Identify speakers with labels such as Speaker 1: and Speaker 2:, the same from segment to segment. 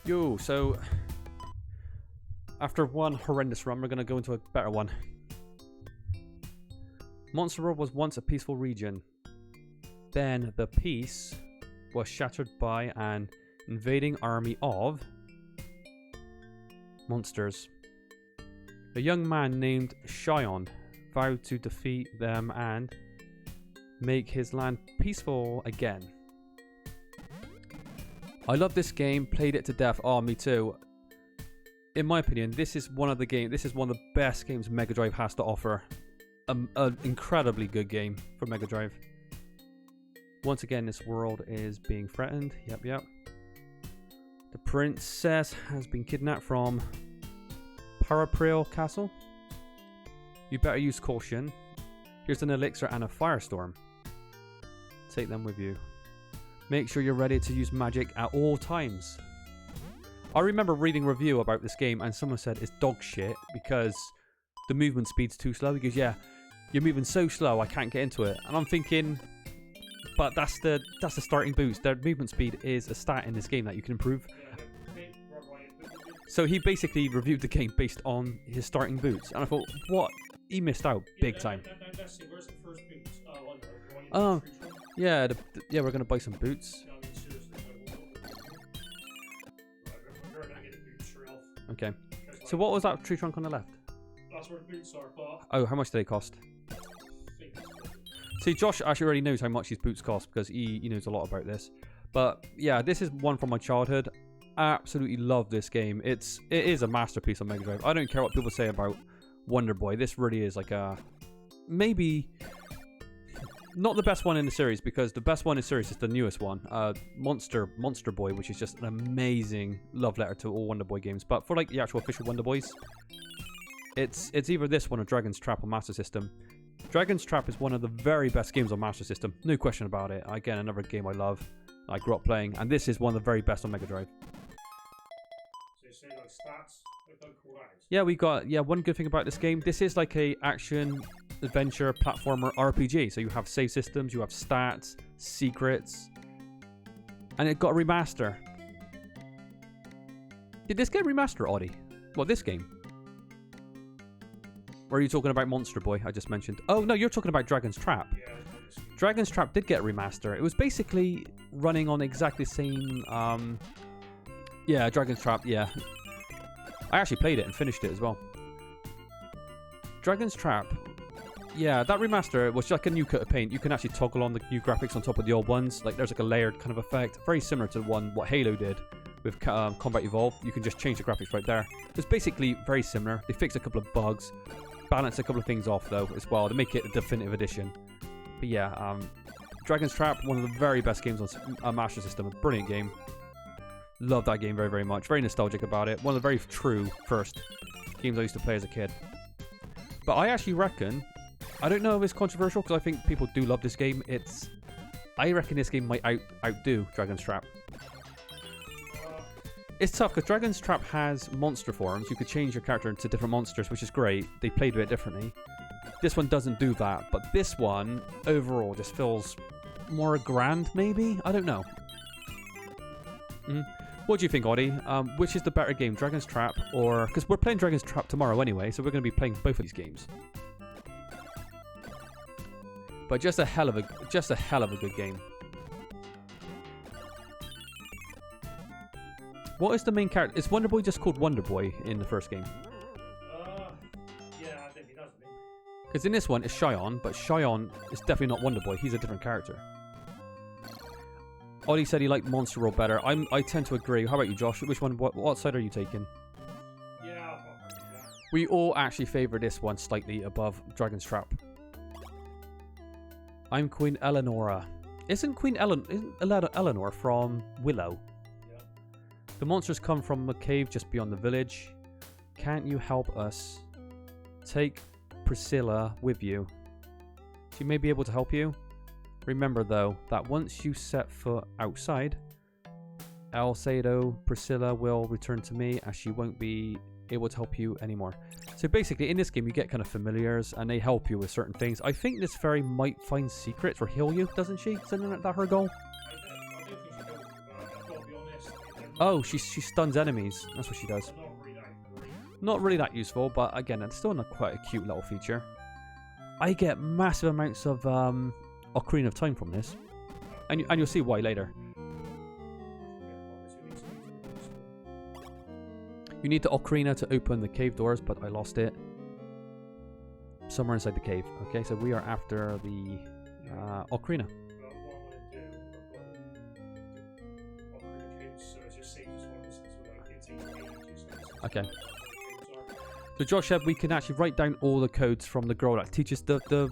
Speaker 1: Yo, so after one horrendous run, we're going to go into a better one. Monster World was once a peaceful region. Then the peace was shattered by an invading army of monsters. A young man named Shion vowed to defeat them and make his land peaceful again. I love this game, played it to death. Oh, me too. In my opinion, this is one of the best games Mega Drive has to offer. An incredibly good game for Mega Drive. Once again, this world is being threatened. Yep. The princess has been kidnapped from Parapril Castle. You better use caution. Here's an elixir and a firestorm. Take them with you. Make sure you're ready to use magic at all times. I remember reading a review about this game and someone said it's dog shit because the movement speed's too slow. He goes, yeah, you're moving so slow I can't get into it. And I'm thinking, but that's the starting boost. Their movement speed is a stat in this game that you can improve. So he basically reviewed the game based on his starting boots. And I thought, what? He missed out big time.
Speaker 2: Where's the first boots?
Speaker 1: Oh, yeah, yeah, we're going to buy some boots. Okay. So what was that tree trunk on the left?
Speaker 2: That's where the boots are, but...
Speaker 1: Oh, how much do they cost? See, Josh actually already knows how much his boots cost because he knows a lot about this. But yeah, this is one from my childhood. Absolutely love this game. It is a masterpiece on Mega Drive. I don't care what people say about Wonder Boy. This really is like a... maybe... not the best one in the series, because the best one in the series is the newest one, Monster Boy, which is just an amazing love letter to all Wonder Boy games. But for like the actual official Wonder Boys, it's either this one or Dragon's Trap on Master System. Dragon's Trap is one of the very best games on Master System, no question about it. Again, another game I love, I grew up playing, and this is one of the very best on Mega Drive.
Speaker 2: So you say like stats, like don't call out.
Speaker 1: Yeah, we got one good thing about this game. This is like a action adventure platformer RPG, so you have save systems, you have stats, secrets, and it got a remaster. Did this get remastered, Audie? What, this game? Or are you talking about Monster Boy I just mentioned? Oh no, you're talking about Dragon's Trap.
Speaker 2: Yeah,
Speaker 1: Dragon's Trap did get a remaster. It was basically running on exactly the same yeah, Dragon's Trap, yeah. I actually played it and finished it as well. Dragon's Trap, yeah, that remaster was like a new coat of paint. You can actually toggle on the new graphics on top of the old ones. Like there's like a layered kind of effect. Very similar to what Halo did with Combat Evolved. You can just change the graphics right there. It's basically very similar. They fixed a couple of bugs. Balance a couple of things off though as well to make it a definitive edition. But yeah, Dragon's Trap, one of the very best games on Master System. A brilliant game. Love that game very, very much. Very nostalgic about it. One of the very true first games I used to play as a kid. But I actually reckon, I don't know if it's controversial because I think people do love this game. I reckon this game might outdo Dragon's Trap. It's tough because Dragon's Trap has monster forms. You could change your character into different monsters, which is great. They played with it differently. This one doesn't do that, but this one overall just feels more grand, maybe? I don't know. What do you think, Audie? Which is the better game, Dragon's Trap or... because we're playing Dragon's Trap tomorrow anyway, so we're going to be playing both of these games. But just a hell of a good game. What is the main character? Is Wonder Boy just called Wonder Boy in the first game?
Speaker 2: Yeah, I think he does.
Speaker 1: Because in this one, it's Shion, but Shion is definitely not Wonder Boy. He's a different character. Ollie said he liked Monster World better. I tend to agree. How about you, Josh? Which one? What side are you taking?
Speaker 2: Yeah,
Speaker 1: we all actually favour this one slightly above Dragon's Trap. I'm Queen Eleonora. Isn't Eleanor from Willow?
Speaker 2: Yeah.
Speaker 1: The monsters come from a cave just beyond the village. Can't you help us? Take Priscilla with you. She may be able to help you. Remember though, that once you set foot outside, Alcedo Priscilla will return to me as she won't be able to help you anymore. So basically in this game you get kind of familiars and they help you with certain things. I think this fairy might find secrets or heal you, doesn't she? Isn't that her goal?
Speaker 2: I don't think she does. I've got to be honest,
Speaker 1: Oh, she stuns enemies. That's what she does.
Speaker 2: Not really that great.
Speaker 1: Not really that useful, but again, it's still not quite a cute little feature. I get massive amounts of Ocarina of Time from this, and you'll see why later. You need the Ocarina to open the cave doors, but I lost it somewhere inside the cave. Okay, so we are after the Ocarina. Okay. So Josh said we can actually write down all the codes from the girl that teaches the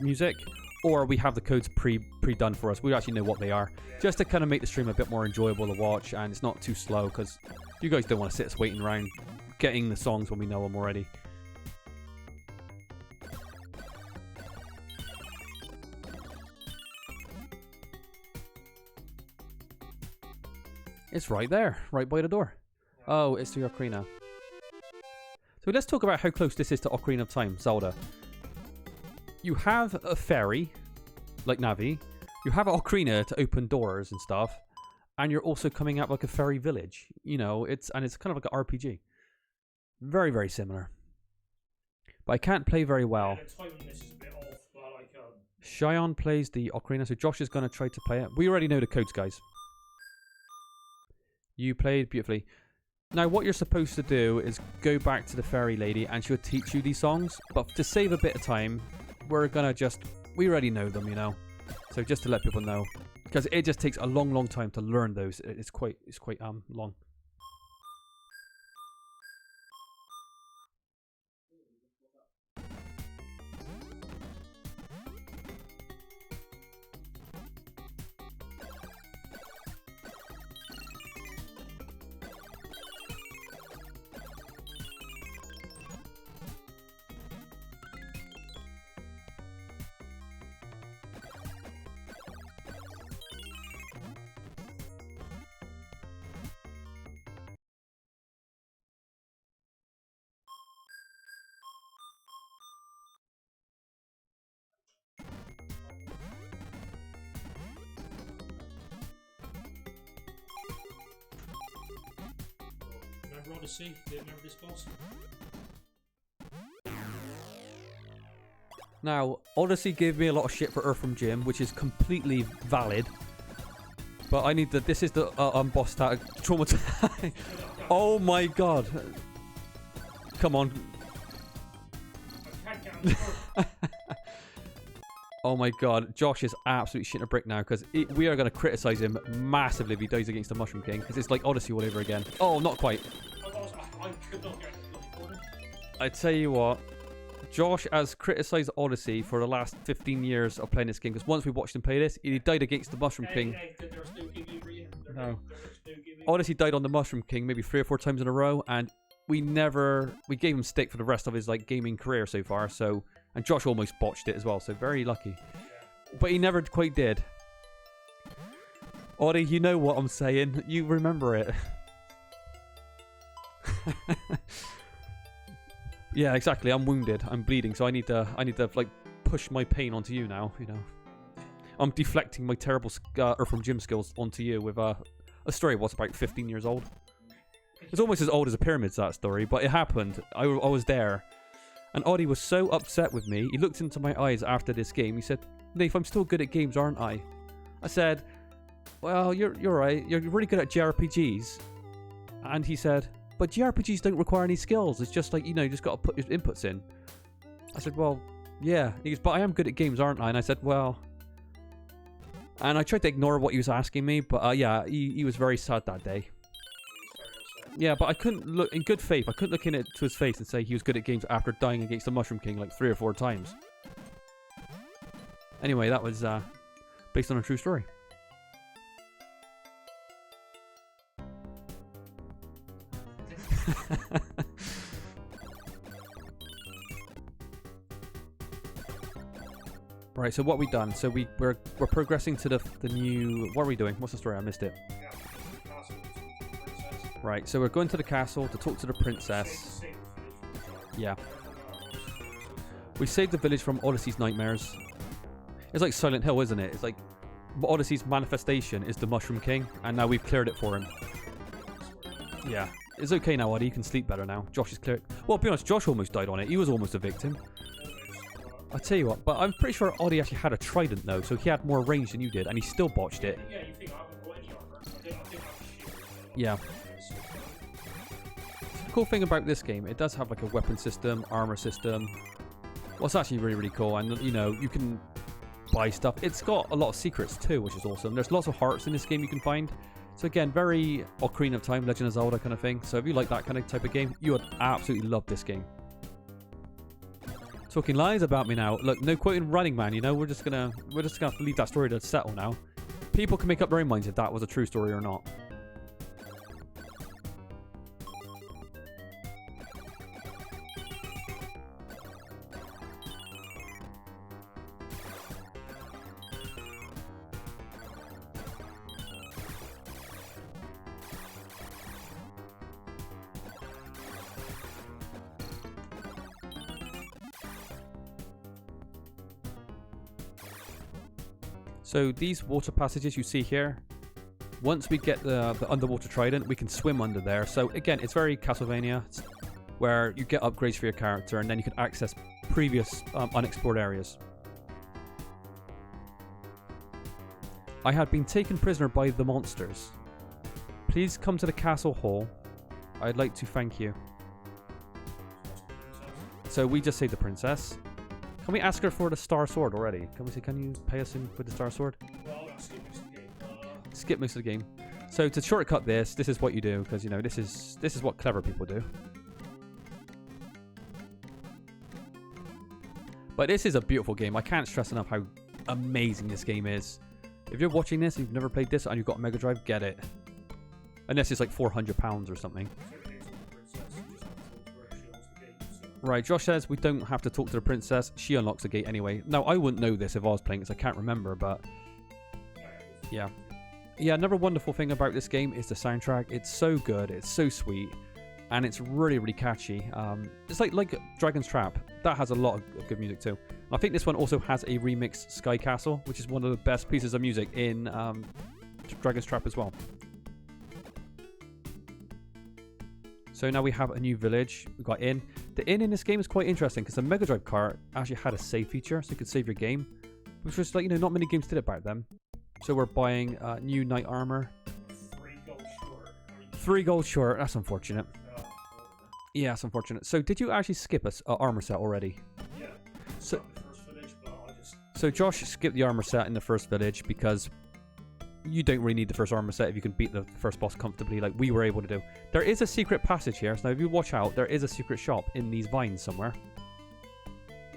Speaker 1: music, or we have the codes pre-done for us. We actually know what they are, just to kind of make the stream a bit more enjoyable to watch, and it's not too slow, because you guys don't want to sit us waiting around getting the songs when we know them already. It's right there, right by the door. Oh, it's the Ocarina. So let's talk about how close this is to Ocarina of Time, Zelda. You have a fairy, like Navi. You have an Ocarina to open doors and stuff. And you're also coming out like a fairy village. You know, it's kind of like an RPG. Very, very similar. But I can't play very well.
Speaker 2: Yeah, the time on this is a bit off, but like,
Speaker 1: Cheyenne plays the Ocarina, so Josh is going to try to play it. We already know the codes, guys. You played beautifully. Now, what you're supposed to do is go back to the fairy lady and she'll teach you these songs. But to save a bit of time, we're going to we already know them, you know. So just to let people know. Because it just takes a long, long time to learn those. It's quite long.
Speaker 2: remember Odyssey? Do you remember this boss?
Speaker 1: Now, Odyssey gave me a lot of shit for Earth from Jim, which is completely valid. But I need this is the boss tag traumatized. Oh my god. Come on.
Speaker 2: I can't get out.
Speaker 1: Oh my god. Josh is absolutely shitting a brick now because we are going to criticize him massively if he dies against the Mushroom King because it's like Odyssey all over again. Oh, not quite.
Speaker 2: I could not get it.
Speaker 1: I tell you what. Josh has criticised Odyssey for the last 15 years of playing this game because once we watched him play this, he died against the Mushroom King. No. Odyssey died on the Mushroom King maybe 3 or 4 times in a row, and we gave him stick for the rest of his like gaming career so far. So, and Josh almost botched it as well, so very lucky. But he never quite did. Oddie, you know what I'm saying. You remember it. Yeah, exactly. I'm wounded. I'm bleeding, so I need to like push my pain onto you now. You know, I'm deflecting my terrible Earth from Jim skills onto you with a story what's about 15 years old. It's almost as old as the pyramids, that story, but it happened. I was there, and Oddie was so upset with me. He looked into my eyes after this game. He said, "Nath, I'm still good at games, aren't I?" I said, "Well, you're right. You're really good at JRPGs." And he said, "But JRPGs don't require any skills. It's just like, you know, you just got to put your inputs in." I said, "Well, yeah." He goes, "But I am good at games, aren't I?" And I said, "Well..." And I tried to ignore what he was asking me, but yeah, he was very sad that day. Yeah, but I couldn't look, in good faith, I couldn't look into his face and say he was good at games after dying against the Mushroom King like 3 or 4 times. Anyway, that was based on a true story. Right, so what we done? So we're progressing to the new. What are we doing? What's the story? I missed it. Right, so we're going to the castle to talk to the princess. Yeah. We saved the village from Odyssey's nightmares. It's like Silent Hill, isn't it? It's like Odyssey's manifestation is the Mushroom King, and now we've cleared it for him. Yeah. It's okay now, Oddie. You can sleep better now. Josh is clear. Well, to be honest, Josh almost died on it. He was almost a victim. I tell you what, but I'm pretty sure Oddie actually had a trident though, so he had more range than you did, and he still botched it.
Speaker 2: Yeah, you think I haven't got any armor? I did have a shield.
Speaker 1: Yeah. The cool thing about this game, it does have like a weapon system, armor system. Well, it's actually really, really cool, and you know, you can buy stuff. It's got a lot of secrets too, which is awesome. There's lots of hearts in this game you can find. So again, very Ocarina of Time, Legend of Zelda kind of thing. So if you like that kind of type of game, you would absolutely love this game. Talking lies about me now. Look, no quoting Running Man. You know, we're just gonna have to leave that story to settle now. People can make up their own minds if that was a true story or not. So these water passages you see here, once we get the underwater trident, we can swim under there. So again, it's very Castlevania, where you get upgrades for your character and then you can access previous unexplored areas. I had been taken prisoner by the monsters. Please come to the castle hall. I'd like to thank you. So we just saved the princess. Can we ask her for the Star Sword already? Can we say, can you pay us in with the Star Sword?
Speaker 2: Well, I'll skip most of the game.
Speaker 1: Skip most of the game. So to shortcut this is what you do, because you know this is what clever people do. But this is a beautiful game. I can't stress enough how amazing this game is. If you're watching this, you've never played this, and you've got a Mega Drive, get it. Unless it's like £400 or something. Right, Josh says we don't have to talk to the princess. She unlocks the gate anyway. Now, I wouldn't know this if I was playing because I can't remember, but yeah. Yeah, another wonderful thing about this game is the soundtrack. It's so good, it's so sweet, and it's really, really catchy. It's like Dragon's Trap. That has a lot of good music too. I think this one also has a remixed Sky Castle, which is one of the best pieces of music in Dragon's Trap as well. So now we have a new village. We've got inn. The inn in this game is quite interesting because the Mega Drive cart actually had a save feature, so you could save your game, which was like, you know, not many games did it back then. So we're buying new knight armor.
Speaker 2: 3 gold short.
Speaker 1: 3 gold short. That's unfortunate. Yeah, that's unfortunate. So did you actually skip a armor set already?
Speaker 2: Yeah.
Speaker 1: So
Speaker 2: the first village, but I just...
Speaker 1: So Josh skipped the armor set in the first village because you don't really need the first armor set if you can beat the first boss comfortably like we were able to do. There is a secret passage here, so now if you watch out, there is a secret shop in these vines somewhere.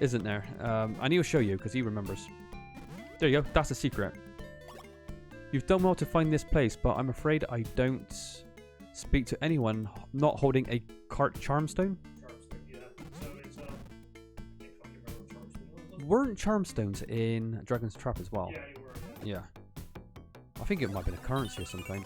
Speaker 1: Isn't there? And he'll show you because he remembers. There you go, that's a secret. You've done well to find this place, but I'm afraid I don't speak to anyone not holding a cart charmstone.
Speaker 2: Yeah. So it's, I can't remember what charmstone was.
Speaker 1: Weren't charmstones in Dragon's Trap as well?
Speaker 2: Yeah, they were.
Speaker 1: Yeah. I think it might have been a currency of some kind.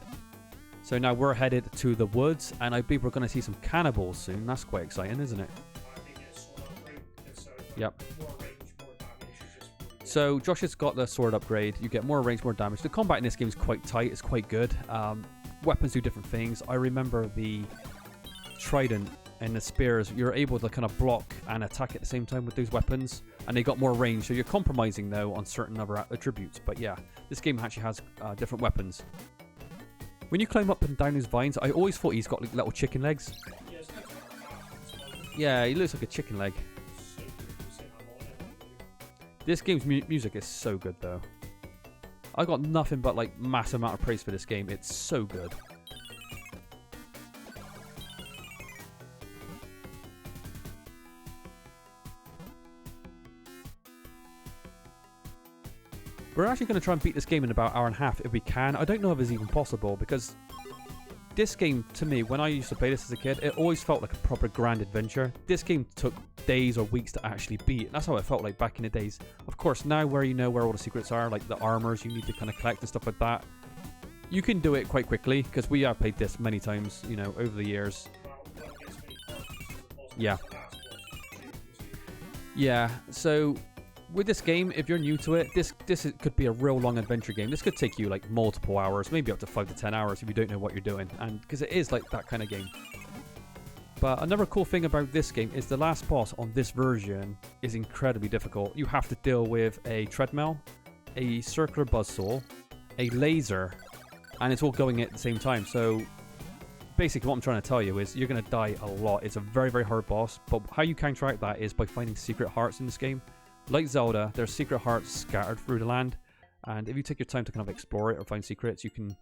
Speaker 1: So now we're headed to the woods, and I believe we're going to see some cannibals soon. That's quite exciting, isn't it?
Speaker 2: I think it's sort of great. It's
Speaker 1: Yep.
Speaker 2: more range, more damage. It's just really good.
Speaker 1: So Josh has got the sword upgrade. You get more range, more damage. The combat in this game is quite tight. It's quite good. Weapons do different things. I remember the trident and the spears. You're able to kind of block and attack at the same time with those weapons, and they got more range. So you're compromising though on certain other attributes. But yeah, this game actually has different weapons. When you climb up and down these vines, I always thought he's got like little chicken legs.
Speaker 2: Yeah, it's kind of like a cat.
Speaker 1: Yeah, he looks like a chicken leg.
Speaker 2: So good to say I'm on it.
Speaker 1: This game's music is so good though. I got nothing but like massive amount of praise for this game. It's so good. We're actually going to try and beat this game in about an hour and a half if we can. I don't know if it's even possible because this game, to me, when I used to play this as a kid, it always felt like a proper grand adventure. This game took days or weeks to actually beat. That's how it felt like back in the days. Of course, now where you know where all the secrets are, like the armors you need to kind of collect and stuff like that, you can do it quite quickly because we have played this many times, you know, over the years. Yeah. Yeah, so with this game, if you're new to it, could be a real long adventure game. This could take you like multiple hours, maybe up to 5 to 10 hours if you don't know what you're doing, and because it is like that kind of game. But another cool thing about this game is the last boss on this version is incredibly difficult. You have to deal with a treadmill, a circular buzzsaw, a laser, and it's all going at the same time. So basically what I'm trying to tell you is you're going to die a lot. It's a very, very hard boss, but how you counteract that is by finding secret hearts in this game. Like Zelda, there's secret hearts scattered through the land, and if you take your time to kind of explore it or find secrets, you can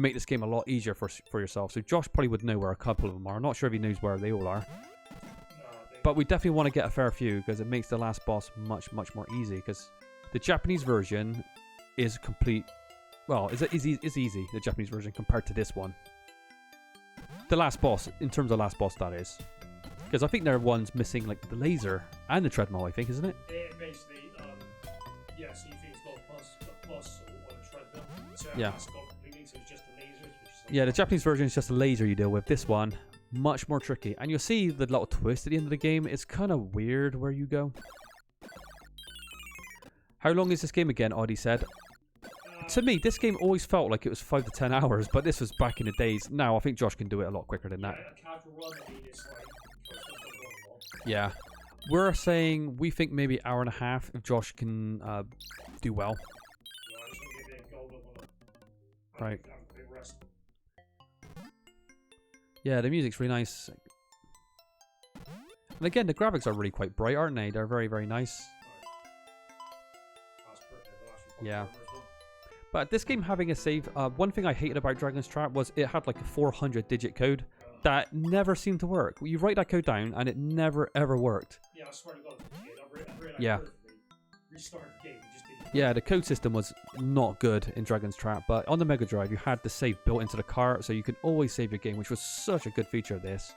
Speaker 1: make this game a lot easier for yourself. So Josh probably would know where a couple of them are. I'm not sure if he knows where they all are. But we definitely want to get a fair few because it makes the last boss much, much more easy. Because the Japanese version is complete... Well, is easy, the Japanese version, compared to this one. The last boss, in terms of last boss, that is. Because I think there are ones missing, like, the laser and the treadmill, I think, isn't it?
Speaker 2: Basically, yeah, so you think it's got a plus on a treadmill. So
Speaker 1: yeah.
Speaker 2: It's got completely, so it's just the lasers. Which is like
Speaker 1: Yeah, the Japanese version is just a laser you deal with. This one, much more tricky. And you'll see the little twist at the end of the game. It's kind of weird where you go. How long is this game again, Audie said? To me, this game always felt like it was 5 to 10 hours, but this was back in the days. Now, I think Josh can do it a lot quicker than that.
Speaker 2: a casual run, I mean, it's like...
Speaker 1: Yeah. We're saying we think maybe hour and a half if Josh can do well. Right. Yeah, the music's really nice. And again, the graphics are really quite bright, aren't they? They're very, very nice. Yeah. But this game having a save, one thing I hated about Dragon's Trap was it had like a 400-digit code that never seemed to work. You write that code down and it never ever worked.
Speaker 2: Yeah, I swear to God,
Speaker 1: yeah.
Speaker 2: Restart the game, just didn't.
Speaker 1: Yeah, the code system was not good in Dragon's Trap, but on the Mega Drive you had the save built into the cart, so you could always save your game, which was such a good feature of this.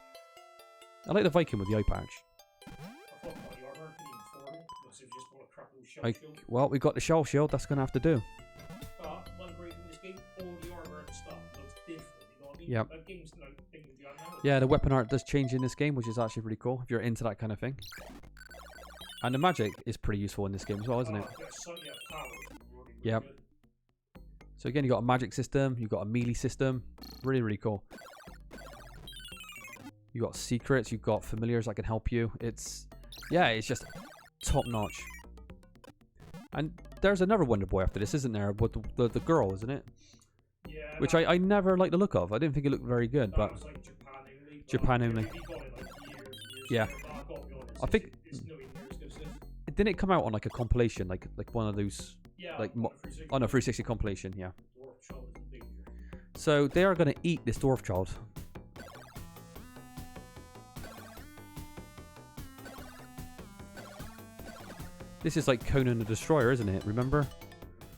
Speaker 1: I like the Viking with the eye patch. Well, we got the shell shield, that's going to have to do.
Speaker 2: But one great in this game, all the armor and stuff looks different, you know what I mean?
Speaker 1: Yep.
Speaker 2: That game's like things beyond now.
Speaker 1: Yeah, the weapon art does change in this game, which is actually really cool if you're into that kind of thing. And the magic is pretty useful in this game as well, isn't it? Yep. So again, you got a magic system, you got a melee system, really, really cool. You got secrets, you got familiars that can help you. It's just top notch. And there's another Wonder Boy after this, isn't there? With the girl, isn't it?
Speaker 2: Yeah.
Speaker 1: Which I never liked the look of. I didn't think it looked very good, but
Speaker 2: Like
Speaker 1: Japan only. Yeah. I think didn't it come out on like a compilation, like one of those, like on a 360 compilation? Yeah. So they are going to eat this dwarf child. This is like Conan the Destroyer, isn't it? Remember?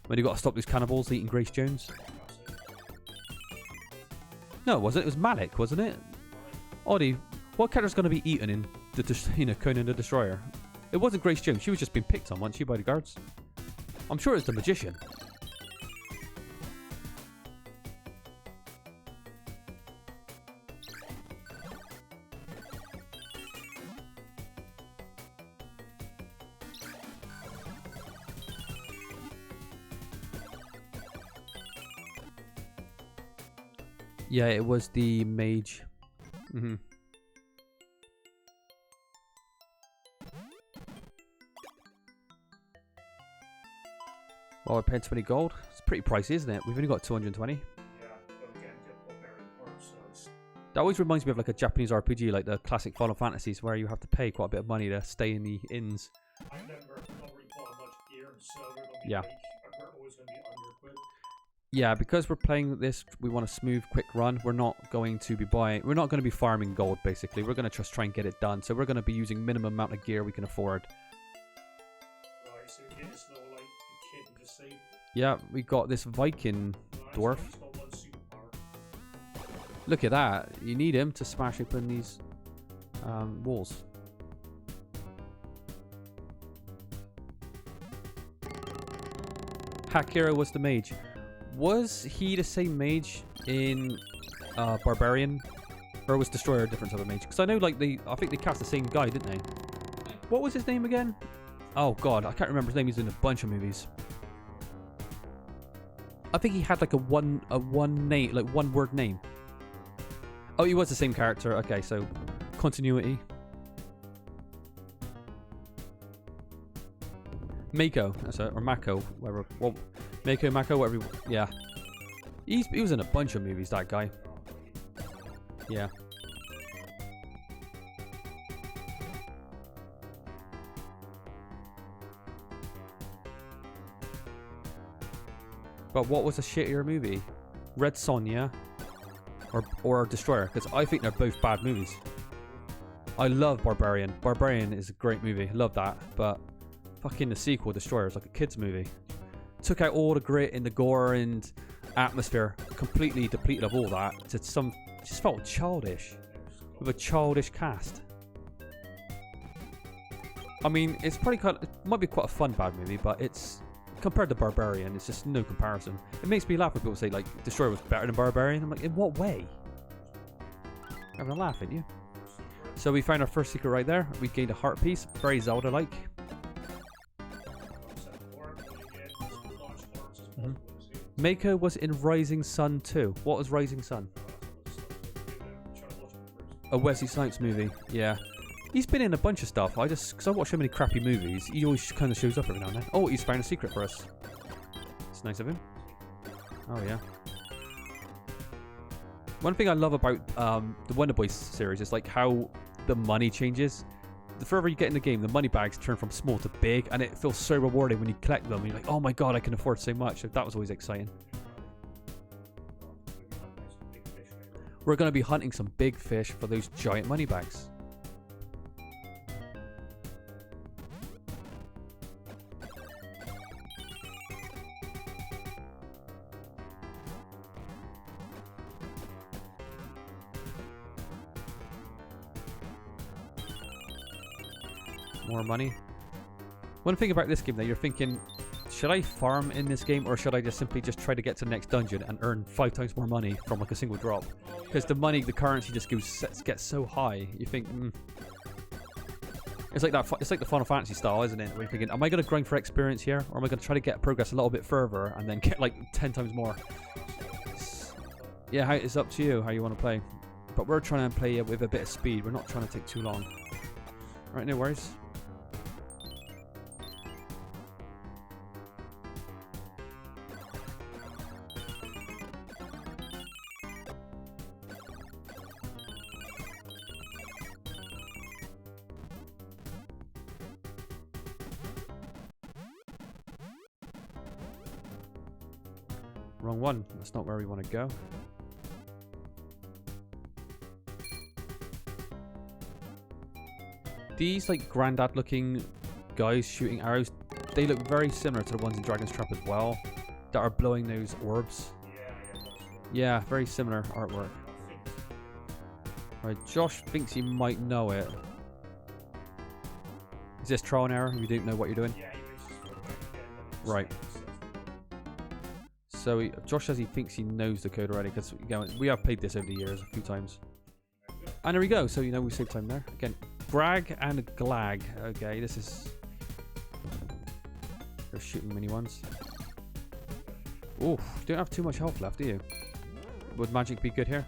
Speaker 1: When you got to stop these cannibals eating Grace Jones? No, it wasn't. It was Malik, wasn't it? Audie, what character's going to be eaten in Conan the Destroyer? It wasn't Grace Jones. She was just being picked on, wasn't she, by the guards? I'm sure it's the magician. Yeah, it was the mage. Well, we're paying 20 gold. It's pretty pricey, isn't it? We've only got 220.
Speaker 2: Yeah, but again,
Speaker 1: that always reminds me of like a Japanese RPG, like the classic Final Fantasies, where you have to pay quite a bit of money to stay in the inns.
Speaker 2: I remember not really bought much gear, so we're going to be we're always going to be under-equipped.
Speaker 1: Yeah, because we're playing this, we want a smooth, quick run. We're not going to be we're not going to be farming gold, basically. We're going to just try and get it done. So we're going to be using minimum amount of gear we can afford.
Speaker 2: Right, so we get this little, like, kid and just save.
Speaker 1: Yeah, we got this Viking dwarf.
Speaker 2: So got one superpower.
Speaker 1: Look at that. You need him to smash open these walls. Hakira was the mage. Was he the same mage in Barbarian? Or was Destroyer a different type of mage? Because I know, like, I think they cast the same guy, didn't they? What was his name again? Oh god, I can't remember his name. He's in a bunch of movies. I think he had like a one name, like one word name. Oh, he was the same character. Okay, so continuity. Mako, that's it, or Mako, whatever. Well, Mako, whatever. Yeah, he was in a bunch of movies. That guy. Yeah. But what was a shittier movie? Red Sonja or Destroyer? Because I think they're both bad movies. I love Barbarian. Barbarian is a great movie. Love that. But fucking the sequel, Destroyer, is like a kid's movie. Took out all the grit and the gore and atmosphere. Completely depleted of all that. To some, just felt childish. With a childish cast. I mean, it's probably it might be quite a fun bad movie, but it's compared to Barbarian, it's just no comparison. It makes me laugh when people say like Destroyer was better than Barbarian. I'm like, in what way? Having a laugh, ain't you? So we found our first secret right there. We gained a heart piece, very Zelda-like. Mako was in Rising Sun 2. What was Rising Sun? A Wesley Snipes movie. Yeah. He's been in a bunch of stuff. Because I watch so many crappy movies, he always kind of shows up every now and then. Oh, he's found a secret for us. It's nice of him. Oh, yeah. One thing I love about the Wonder Boy series is like how the money changes. The further you get in the game, the money bags turn from small to big, and it feels so rewarding when you collect them. You're like, oh my god, I can afford so much. So that was always exciting. We're going to be hunting some big fish for those giant money bags. More money. One thing about this game though, you're thinking, should I farm in this game or should I just simply try to get to the next dungeon and earn 5 times more money from like a single drop? Because the currency just gets so high. You think, it's like that. It's like the Final Fantasy style, isn't it? Where you're thinking, am I going to grind for experience here, or am I going to try to get progress a little bit further and then get like 10 times more? Yeah, it's up to you how you want to play. But we're trying to play with a bit of speed. We're not trying to take too long. All right, no worries. Wrong one. That's not where we want to go. These like granddad looking guys shooting arrows, they look very similar to the ones in Dragon's Trap as well, that are blowing those orbs. Yeah, very similar artwork. Right, Josh thinks he might know it. Is this trial and error? You don't know what you're doing? Right. So Josh says he thinks he knows the code already because we have played this over the years a few times. And there we go. So we saved time there. Again, Brag and Glag. Okay, this is... They're shooting mini ones. Oof, you don't have too much health left, do you? Would magic be good here?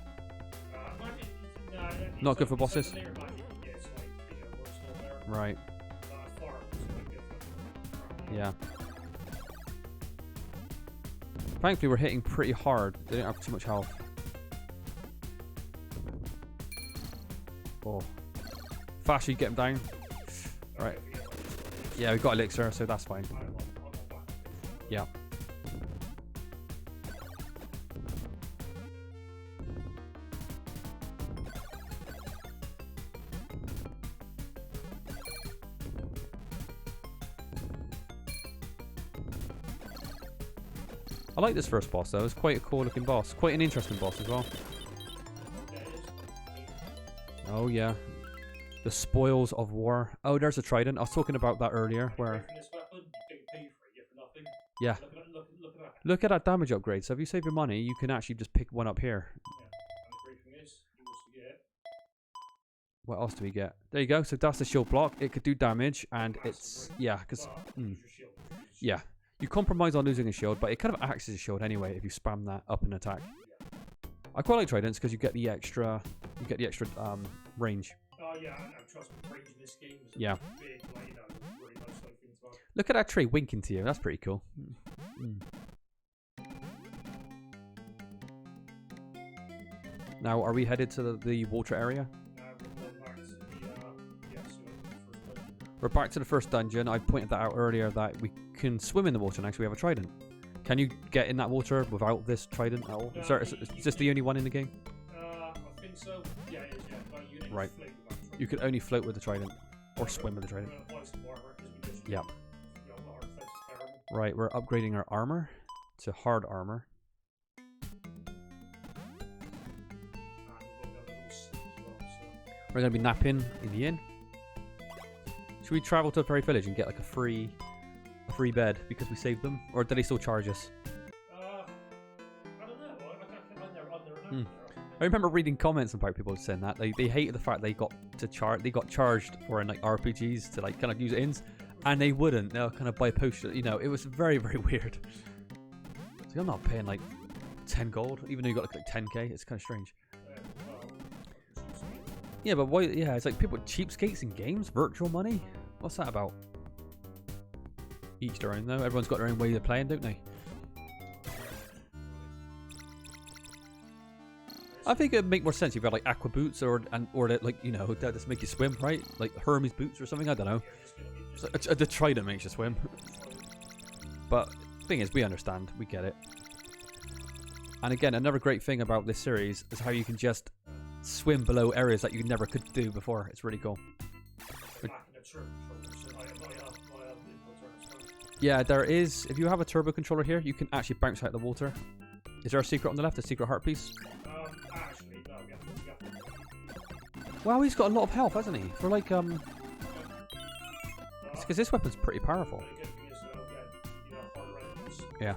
Speaker 1: Not good for bosses? Right. Yeah. Thankfully, we're hitting pretty hard. They don't have too much health. Oh. Faster you get them down. Right. Yeah, we've got elixir, so that's fine. Yeah. I like this first boss though. It's quite a cool looking boss. Quite an interesting boss as well. Oh yeah. The spoils of war. Oh, there's a trident. I was talking about that earlier. Where? Yeah. Look at that damage upgrade. So if you save your money, you can actually just pick one up here. What else do we get? There you go. So that's the shield block. It could do damage, and it's yeah, because yeah, you compromise on losing a shield, but it kind of acts as a shield anyway if you spam that up and attack. I quite like tridents because you get the extra range.
Speaker 2: Oh yeah, and trust me, range in this game is
Speaker 1: Yeah.
Speaker 2: big, like, you know, really nice like things about it.
Speaker 1: Look at that tree winking to you. That's pretty cool. Now, are we headed to the water area?
Speaker 2: We're going back to the, yeah, so the first dungeon.
Speaker 1: We're back to the first dungeon. I pointed that out earlier that we can swim in the water next. We have a trident. Can you get in that water without this trident at all? Is this the only one in the game?
Speaker 2: I think so. Yeah, it is, yeah. But you can
Speaker 1: Right.
Speaker 2: float with that
Speaker 1: You can only float with the trident, or swim with the trident.
Speaker 2: We're gonna buy some armor, 'cause we just,
Speaker 1: Yeah.
Speaker 2: you know, our defense is terrible.
Speaker 1: Right, we're upgrading our armor to hard armor.
Speaker 2: And we've got a little sleep as well, so.
Speaker 1: We're going to be napping in the inn. Should we travel to a fairy village and get like a free bed because we saved them, or do they still charge us?
Speaker 2: I don't know. I never know.
Speaker 1: I remember reading comments about people saying that they hated the fact they got charged for like RPGs to like kind of use inns, and they wouldn't. They'll kind of buy potion. You know, it was very weird. So I'm not paying like 10 gold, even though you got like 10k. It's kind of strange. Yeah, but why? Yeah, it's like people cheapskates in games, virtual money. What's that about? Each their own though. Everyone's got their own way of playing, don't they? I think it'd make more sense if you had like aqua boots or that, like, you know, that just make you swim, right? Like Hermes boots or something. I don't know. The trident makes you swim. But the thing is, we understand, we get it. And again, another great thing about this series is how you can just swim below areas that you never could do before. It's really cool. Yeah, there is. If you have a turbo controller here, you can actually bounce out the water. Is there a secret on the left? A secret heart piece?
Speaker 2: Actually, no, we have to.
Speaker 1: Wow, he's got a lot of health, hasn't he? For like it's because this weapon's pretty powerful. Yeah.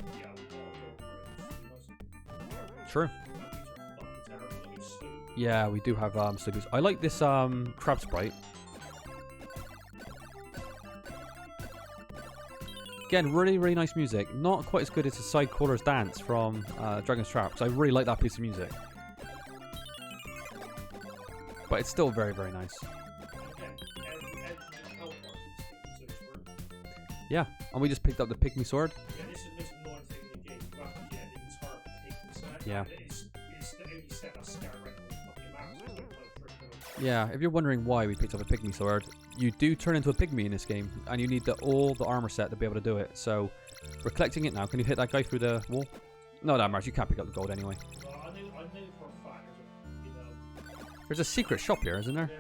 Speaker 1: True. Yeah, we do have sleepies. I like this crab sprite. Again, really nice music. Not quite as good as the Side Crawler's Dance from Dragon's Trap, because I really like that piece of music. But it's still very nice. Yeah, and we just picked up the Pygmy Sword.
Speaker 2: Yeah, this is the most annoying thing in the game. You have to get the entire Pygmy set.
Speaker 1: Yeah.
Speaker 2: It's the only set that's scary right on the fucking map, so there's no point of tricking.
Speaker 1: Yeah, if you're wondering why we picked up a Pygmy Sword, you do turn into a pygmy in this game, and you need all the armor set to be able to do it. So, we're collecting it now. Can you hit that guy through the wall? No, that matters. You can't pick up the gold anyway.
Speaker 2: Well, I know for a fact
Speaker 1: There's a secret shop here, isn't there?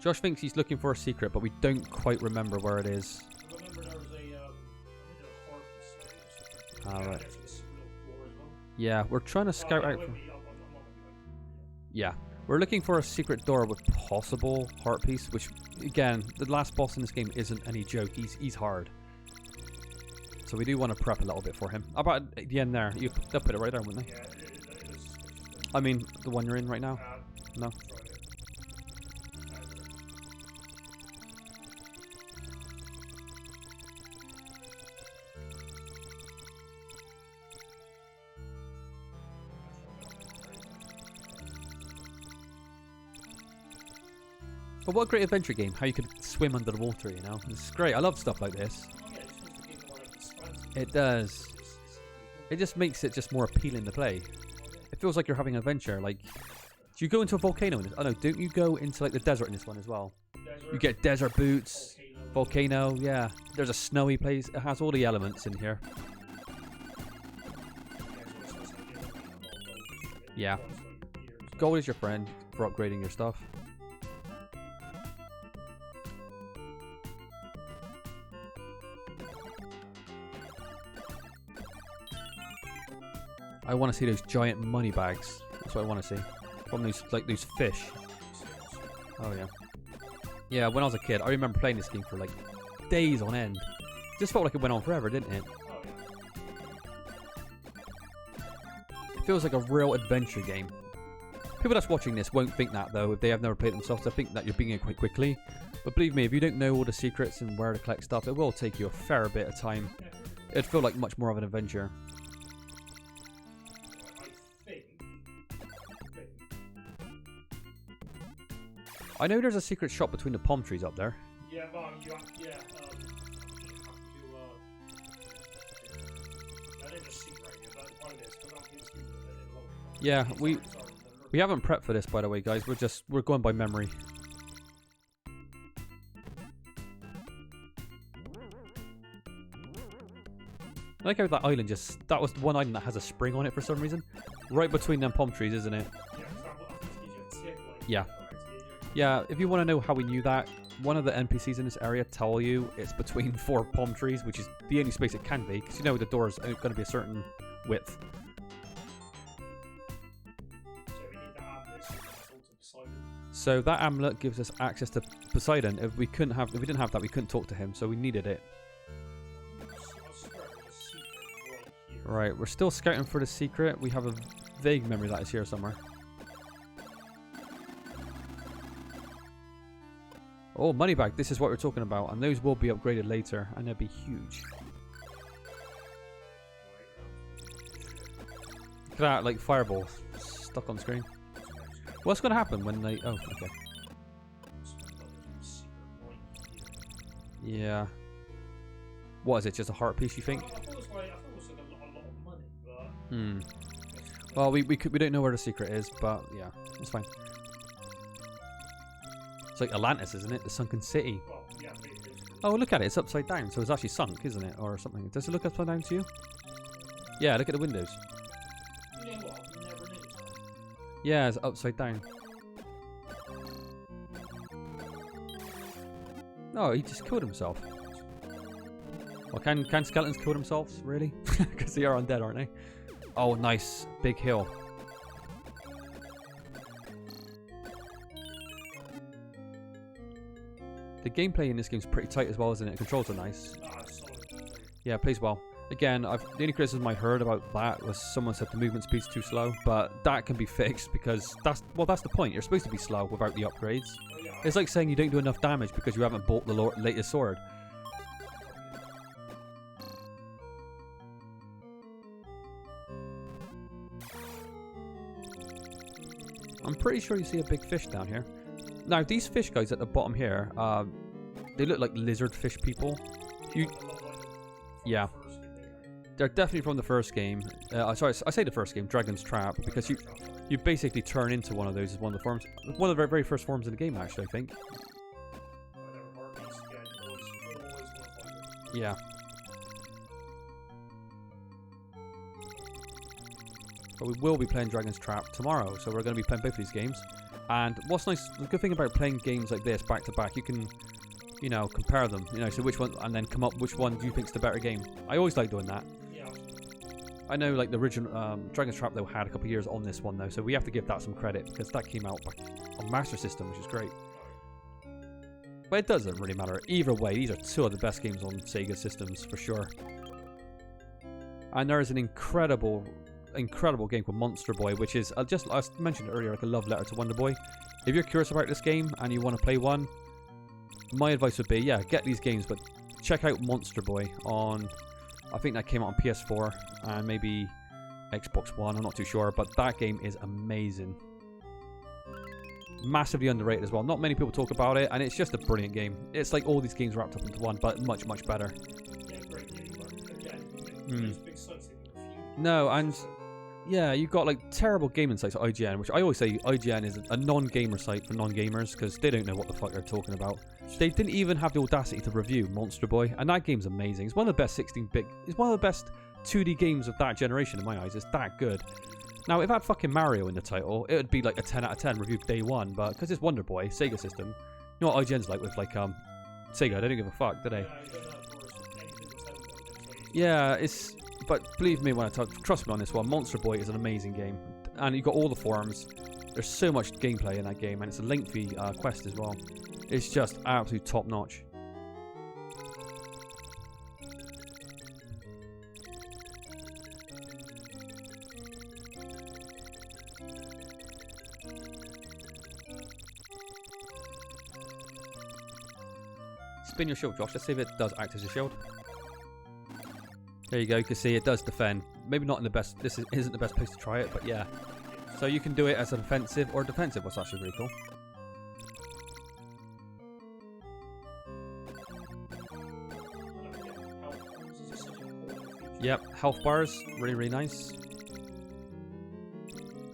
Speaker 1: Josh thinks he's looking for a secret, but we don't quite remember where it is.
Speaker 2: I remember there was a
Speaker 1: Alright. Yeah, we're trying to scout out. Yeah, we're looking for a secret door with possible heart piece, which, again, the last boss in this game isn't any joke. He's hard. So we do want to prep a little bit for him. How about at the end there? They'll put it right there, wouldn't they?
Speaker 2: Yeah, it is.
Speaker 1: I mean, the one you're in right now? No. But what a great adventure game, how you could swim under the water, you know? It's great, I love stuff like this. It does. It just makes it just more appealing to play. It feels like you're having an adventure, like... Do you go into a volcano in this? Oh no, don't you go into like the desert in this one as well? You get desert boots, volcano, yeah. There's a snowy place, it has all the elements in here. Yeah. Gold is your friend for upgrading your stuff. I want to see those giant money bags. That's what I want to see. From those, like those fish. Oh yeah. Yeah, when I was a kid, I remember playing this game for like days on end. It just felt like it went on forever, didn't it? It feels like a real adventure game. People that's watching this won't think that though if they have never played it themselves. They think that you're being it quite quickly. But believe me, if you don't know all the secrets and where to collect stuff, it will take you a fair bit of time. It'd feel like much more of an adventure. I know there's a secret shop between the palm trees up there.
Speaker 2: Yeah, well, you have, yeah, I think it's secret right here, but part of this, but
Speaker 1: yeah, we haven't prepped for this, by the way, guys. We're going by memory. I like how that island that was the one island that has a spring on it for some reason. Right between them palm trees, isn't it? Yeah. Yeah, if you want to know how we knew that, one of the NPCs in this area tell you it's between 4 palm trees, which is the only space it can be, because you know the door is going to be a certain width. So that amulet gives us access to Poseidon. If we didn't have that, we couldn't talk to him, so we needed it. Right, we're still scouting for the secret. We have a vague memory that it's here somewhere. Oh, money bag. This is what we're talking about. And those will be upgraded later. And they'll be huge. Look at that, like fireball stuck on screen. What's going to happen when they... Oh, okay. Yeah. What is it? Just a heart piece, you think? Hmm. Well, we don't know where the secret is, but yeah, it's fine. It's like Atlantis, isn't it? The sunken city. Oh, look at it. It's upside down, so it's actually sunk, isn't it? Or something. Does it look upside down to you? Yeah, look at the windows. Yeah, it's upside down. Oh, he just killed himself. Well, can skeletons kill themselves? Really? Because they are undead, aren't they? Oh, nice. Big hill. The gameplay in this game is pretty tight as well, isn't it? The controls are nice. Yeah, it plays well. Again, the only criticism I heard about that was someone said the movement speed's too slow, but that can be fixed because that's the point. You're supposed to be slow without the upgrades. It's like saying you don't do enough damage because you haven't bought the latest sword. I'm pretty sure you see a big fish down here. Now, these fish guys at the bottom here, they look like lizard fish people. Yeah. They're definitely from the first game. Sorry, I say the first game, Dragon's Trap, because you basically turn into one of those as one of the forms. One of the very first forms in the game, actually, I think. Yeah. But we will be playing Dragon's Trap tomorrow, so we're going to be playing both of these games. And what's nice, the good thing about playing games like this back to back, you can, you know, compare them. You know, so which one, and then come up which one do you think's the better game. I always like doing that. Yeah. I know, like the original Dragon's Trap though had a couple of years on this one though, so we have to give that some credit because that came out on Master System, which is great. But it doesn't really matter. Either way, these are two of the best games on Sega systems for sure. And there is an incredible game called Monster Boy, which is, I mentioned it earlier, like a love letter to Wonder Boy. If you're curious about this game and you want to play one, my advice would be, yeah, get these games, but check out Monster Boy on, I think that came out on PS4 and maybe Xbox One, I'm not too sure, but that game is amazing. Massively underrated as well. Not many people talk about it, and it's just a brilliant game. It's like all these games wrapped up into one, but much, much better.
Speaker 2: Yeah, great game, but again, big sites
Speaker 1: no, and yeah, you've got like terrible gaming sites like IGN, which I always say IGN is a non-gamer site for non-gamers because they don't know what the fuck they're talking about. They didn't even have the audacity to review Monster Boy, and that game's amazing. It's one of the best 16-bit, it's one of the best 2D games of that generation in my eyes. It's that good. Now, if it had fucking Mario in the title, it would be like a 10 out of 10 reviewed day one, but because it's Wonder Boy, Sega system, you know what IGN's like with like Sega, they don't give a fuck, do they? Yeah, it's... But believe me when I talk, trust me on this one, Monster Boy is an amazing game. And you've got all the forms. There's so much gameplay in that game, and it's a lengthy quest as well. It's just absolute top notch. spin your shield, Josh. Let's see if it does act as a shield. There you go. You can see it does defend. Maybe not in the best. This isn't the best place to try it, but yeah. So you can do it as an offensive or defensive, what's actually really cool. Yep, health bars, really nice.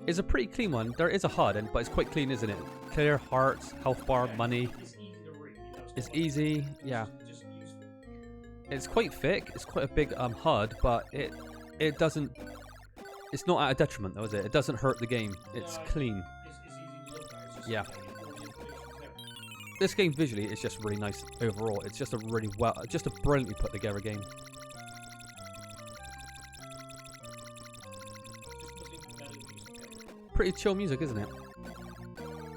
Speaker 1: It's a pretty clean one. There is a HUD, but it's quite clean, isn't it? Clear, hearts, health bar, money.
Speaker 2: It's easy to read. You know,
Speaker 1: It's easy, yeah.
Speaker 2: Just useful.
Speaker 1: It's quite thick. It's quite a big HUD, but it doesn't. It's not at a detriment, though, is it? It doesn't hurt the game. It's clean.
Speaker 2: It's easy to look at. It's just
Speaker 1: Yeah.
Speaker 2: all the information's there.
Speaker 1: This game visually is just really nice overall. It's just a just a brilliantly put together game. Pretty chill music, isn't it?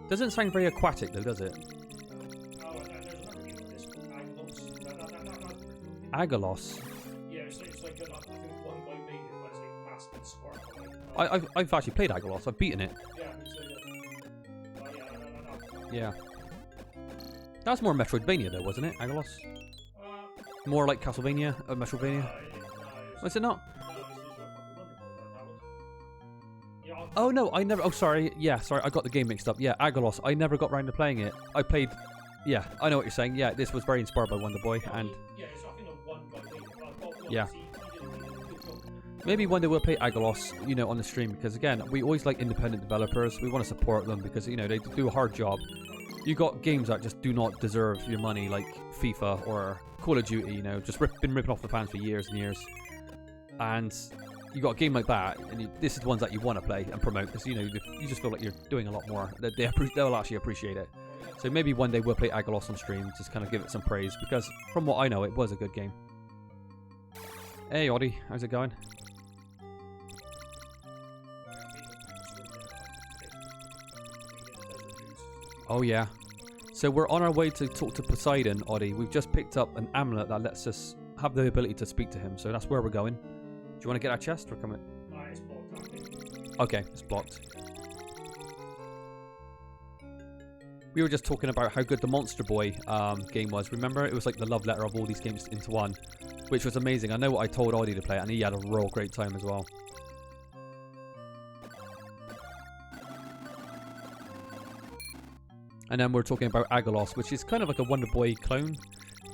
Speaker 1: Doesn't sound very aquatic though, does it?
Speaker 2: Oh, and there's another game on this called Aglos.
Speaker 1: Agalos.
Speaker 2: Yeah, it's like I think one guy made it, but it's like Bastard Spark.
Speaker 1: I've actually played Agalos. I've beaten it.
Speaker 2: Yeah, me too, yeah. Oh, yeah, no.
Speaker 1: Yeah. That's more Metroidvania though, wasn't it? Agalos. More like Castlevania, Metroidvania. Was it not? Oh no, I never. Oh sorry. Yeah, sorry. I got the game mixed up. Yeah, Agalos. I never got round to playing it. I played. Yeah, I know what you're saying. Yeah, this was very inspired by Wonder Boy, and
Speaker 2: Yeah, so I think one guy made it, but
Speaker 1: yeah.
Speaker 2: he did a good job.
Speaker 1: Maybe one day we'll play Agalos, you know, on the stream, because again, we always like independent developers. We want to support them because you know they do a hard job. You got games that just do not deserve your money, like FIFA or Call of Duty. You know, just been ripping off the fans for years and years, and you got a game like that, and this is the ones that you want to play and promote because you know you just feel like you're doing a lot more. They'll actually appreciate it. So maybe one day we'll play Agalos on stream, just kind of give it some praise because from what I know, it was a good game. Hey, Oddie, how's it going? Oh yeah. So we're on our way to talk to Poseidon, Oddie. We've just picked up an amulet that lets us have the ability to speak to him. So that's where we're going. Do you want to get our chest or come in?
Speaker 2: It's blocked, I think.
Speaker 1: Okay, it's blocked. We were just talking about how good the Monster Boy game was. Remember? It was like the love letter of all these games into one, which was amazing. I know what I told Oddie to play, and he had a real great time as well. And then we're talking about Agalos, which is kind of like a Wonder Boy clone,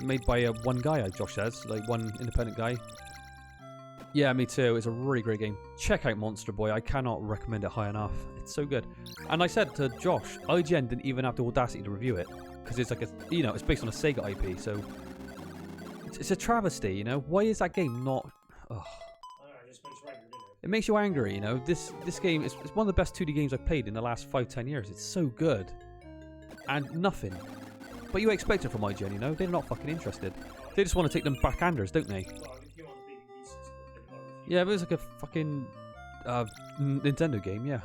Speaker 1: made by one guy, Josh says, like one independent guy. Yeah, me too. It's a really great game. Check out Monster Boy. I cannot recommend it high enough. It's so good. And I said to Josh, IGN didn't even have the audacity to review it because it's like a, you know, it's based on a Sega IP, so it's a travesty. You know, why is that game not? Oh. It makes you angry. You know, this game is one of the best 2D games I've played in the last 5-10 years. It's so good, and nothing. But you expect it from IGN. You know, they're not fucking interested. They just want to take them backhanders, don't they? Yeah, it was like a fucking Nintendo game, yeah.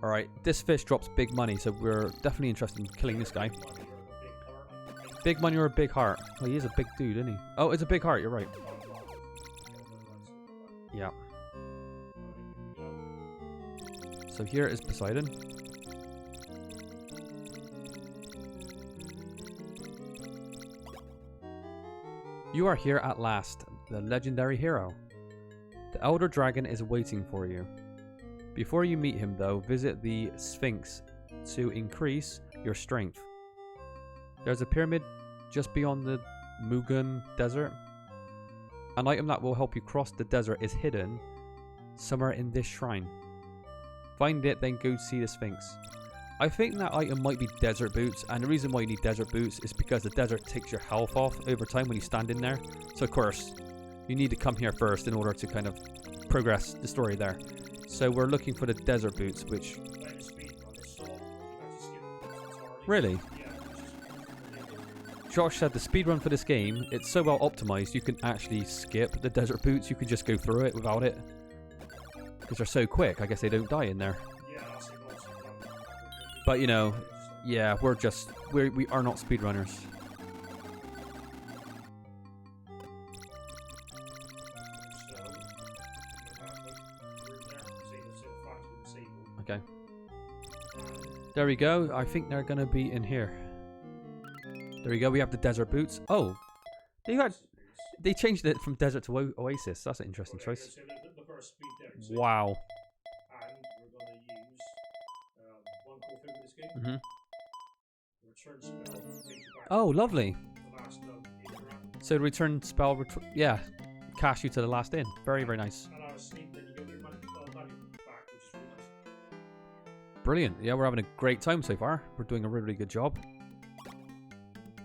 Speaker 1: Alright, this fish drops big money, so we're definitely interested in killing this guy. Big money or a big heart? Well, he is a big dude, isn't he? Oh, it's a big heart, you're right. Yeah. So here is Poseidon. You are here at last, the legendary hero. The Elder Dragon is waiting for you. Before you meet him though, visit the Sphinx to increase your strength. There's a pyramid just beyond the Mugun Desert. An item that will help you cross the desert is hidden somewhere in this shrine. Find it, then go see the Sphinx. I think that item might be desert boots, and the reason why you need desert boots is because the desert takes your health off over time when you stand in there. So of course, you need to come here first in order to kind of progress the story there. So we're looking for the desert boots, which... Really? Josh said the speedrun for this game, it's so well optimized you can actually skip the desert boots. You can just go through it without it. Because they're so quick, I guess they don't die in there. But you know, yeah, we are not speedrunners. Okay. There we go. I think they're going to be in here. There we go. We have the desert boots. Oh, they changed it from desert to oasis. That's an interesting choice.
Speaker 2: So look at our speed there. So,
Speaker 1: Wow.
Speaker 2: and we're going to use one cool thing with this game.
Speaker 1: Mhm.
Speaker 2: Return spell. Takes you back
Speaker 1: Oh, lovely.
Speaker 2: to the last inn.
Speaker 1: So return spell. Yeah, cast you to the last inn. Very, very nice.
Speaker 2: And out of sleep, then you get your money back, which is really nice.
Speaker 1: Brilliant. Yeah, we're having a great time so far. We're doing a really, really good job.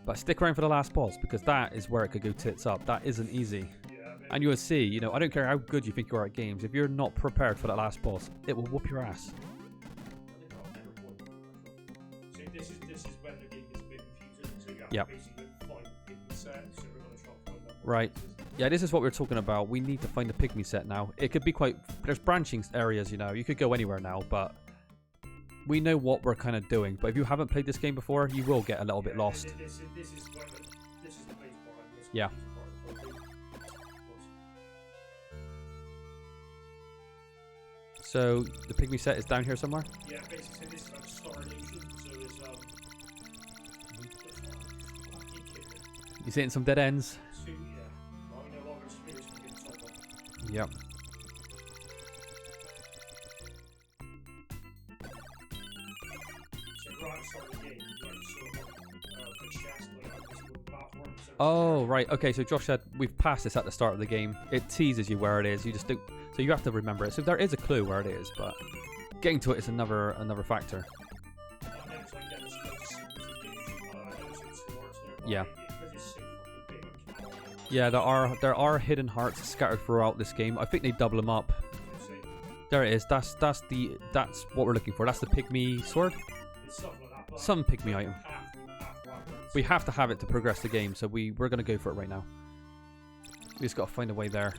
Speaker 1: But stick around for the last boss, because that is where it could go tits up. That isn't easy.
Speaker 2: Yeah, maybe.
Speaker 1: And you will see, you know, I don't care how good you think you are at games. If you're not prepared for that last boss, it will whoop your ass.
Speaker 2: So this is when the game gets a bit confusing. So you have
Speaker 1: Yep.
Speaker 2: to basically find the piggy set. So we're going to try and find that.
Speaker 1: Right. Yeah, this is what we're talking about. We need to find the pygmy set now. It could be quite... There's branching areas, you know. You could go anywhere now, but... We know what we're kind of doing. But if you haven't played this game before, you will get a little bit lost.
Speaker 2: This is the base part. And this
Speaker 1: Yeah.
Speaker 2: is part of the whole thing.
Speaker 1: So, the pygmy set is down here somewhere?
Speaker 2: Yeah, basically this is like a star nation. So there's
Speaker 1: You hitting some dead ends?
Speaker 2: So, yeah. Well, we no longer experience can get top up.
Speaker 1: Yep.
Speaker 2: So right at the start of the game, you like sort of a chest like on this little platform. So
Speaker 1: Oh, right. Okay, so Josh said we've passed this at the start of the game. It teases you where it is. You just do... So you have to remember it. So there is a clue where it is, but getting to it is another factor.
Speaker 2: and then it's like then it's
Speaker 1: Yeah.
Speaker 2: because it's so fucking big and cool.
Speaker 1: Yeah, there are hidden hearts scattered throughout this game. I think they double them up.
Speaker 2: So
Speaker 1: There it is. That's what we're looking for. That's the pygmy sword.
Speaker 2: it's stuff like that. But
Speaker 1: Some pygmy item.
Speaker 2: half weapons.
Speaker 1: We have to have it to progress the game, so we're gonna go for it right now. We just gotta find a way there.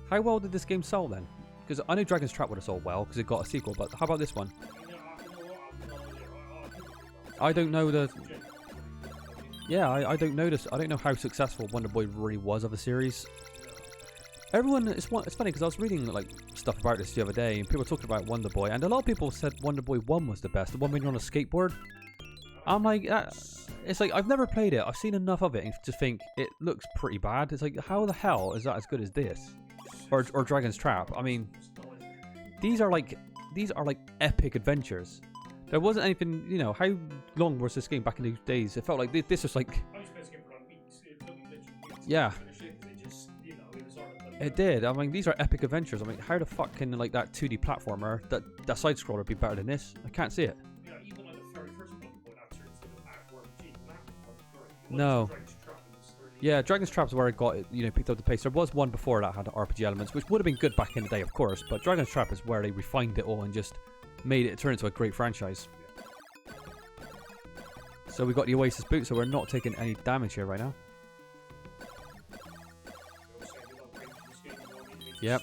Speaker 1: How well did this game sell then? Because I know Dragon's Trap would have sold well because it got a sequel, but how about this one? I don't know the... Yeah, I don't know this. I don't know how successful Wonder Boy really was of a series. Everyone, it's funny because I was reading like stuff about this the other day, and people were talking about Wonder Boy, and a lot of people said Wonder Boy 1 was the best, the one when you're on a skateboard. I'm like, it's like I've never played it. I've seen enough of it and to think it looks pretty bad. It's like, how the hell is that as good as this, or Dragon's Trap? I mean, these are like epic adventures. There wasn't anything, you know. How long was this game back in those days? It felt like this was like,
Speaker 2: I was supposed to get for like weeks. It took me literally weeks
Speaker 1: yeah.
Speaker 2: to finish it 'cause it just, you know, it was hard to play.
Speaker 1: It did. I mean, these are epic adventures. I mean, how the fuck can like that 2D platformer, that side scroller, be better than this? I can't see it.
Speaker 2: Yeah, even like the very first Wonder Boy that turns into Act 1G, that was great.
Speaker 1: No.
Speaker 2: Dragon's Trap in this 30
Speaker 1: Yeah, Dragon's Trap's where I got it, you know, picked up the pace. There was one before that had RPG elements, which would have been good back in the day, of course. But Dragon's Trap is where they refined it all and just made it turn into a great franchise. So we got the Oasis boot, so we're not taking any damage here right now. Yep.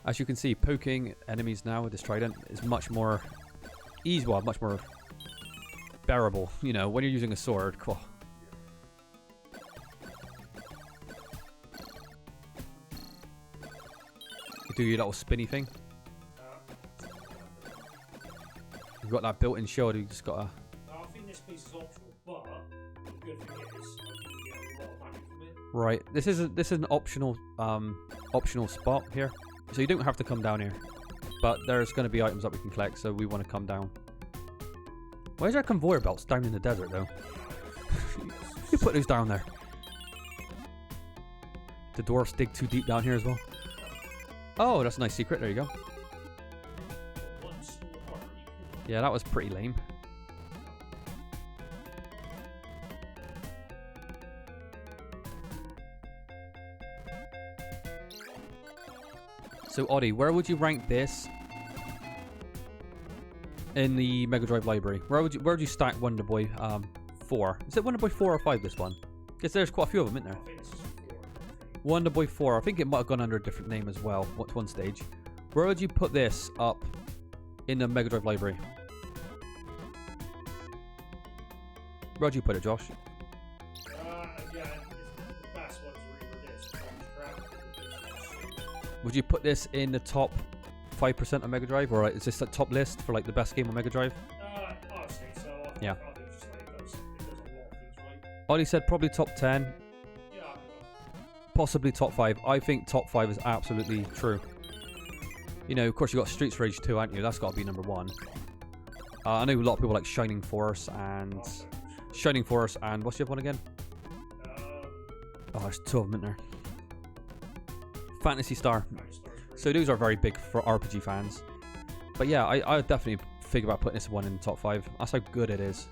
Speaker 1: As you can see, poking enemies now with this trident is much more much more bearable. You know, when you're using a sword. Cool. You do your little spinny thing. You've got that built-in shield. You just gotta.
Speaker 2: I think this piece is optional, but the good thing is I think you get a lot of money from it.
Speaker 1: Right. This is an optional spot here, so you don't have to come down here. But there's going to be items that we can collect, so we want to come down. Where's our conveyor belts down in the desert, though? You put those down there. The dwarfs dig too deep down here as well. Oh, that's a nice secret. There you go.
Speaker 2: One small part you can
Speaker 1: Yeah, that was pretty lame. So, Oddie, where would you rank this in the Mega Drive library? Where would you stack Wonder Boy 4? Is it Wonder Boy 4 or 5, this one? Because there's quite a few of them, isn't there?
Speaker 2: I think this is 4.
Speaker 1: Wonder Boy 4. I think it might have gone under a different name as well at one stage. Where would you put this up in the Mega Drive library? Where'd you put it, Josh?
Speaker 2: Yeah, the best ones were either this, Dragon's Trap, or this.
Speaker 1: Would you put this in the top 5% on Mega Drive, or like, is this the top list for like the best game on Mega Drive?
Speaker 2: I'd say so.
Speaker 1: Yeah.
Speaker 2: I think just like it does a lot of things right.
Speaker 1: Ollie said probably top 10,
Speaker 2: Yeah, I think
Speaker 1: possibly top 5. I think top 5 is absolutely true. You know, of course you got Streets Rage 2, haven't you? That's got to be number 1. I know a lot of people like Shining Force and what's the other one again? Oh, there's 2 of them in there. Fantasy Star. So those are very big for RPG fans. But yeah, I would definitely think about putting this one in the top 5. That's how good it is.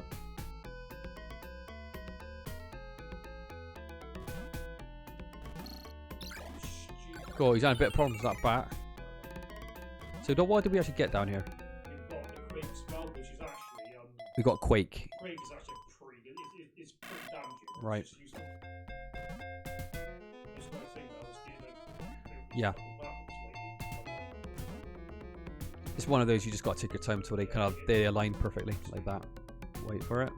Speaker 1: Cool, he's had a bit of problems with that bat. So what did we actually get down here?
Speaker 2: We've got the Quake spell, which is actually
Speaker 1: We got Quake.
Speaker 2: Quake is actually pretty good. It's pretty damaging.
Speaker 1: Right.
Speaker 2: It's just useful. It's one thing that was
Speaker 1: Yeah. It's one of those you just got to take your time until they align perfectly like that. Wait for it.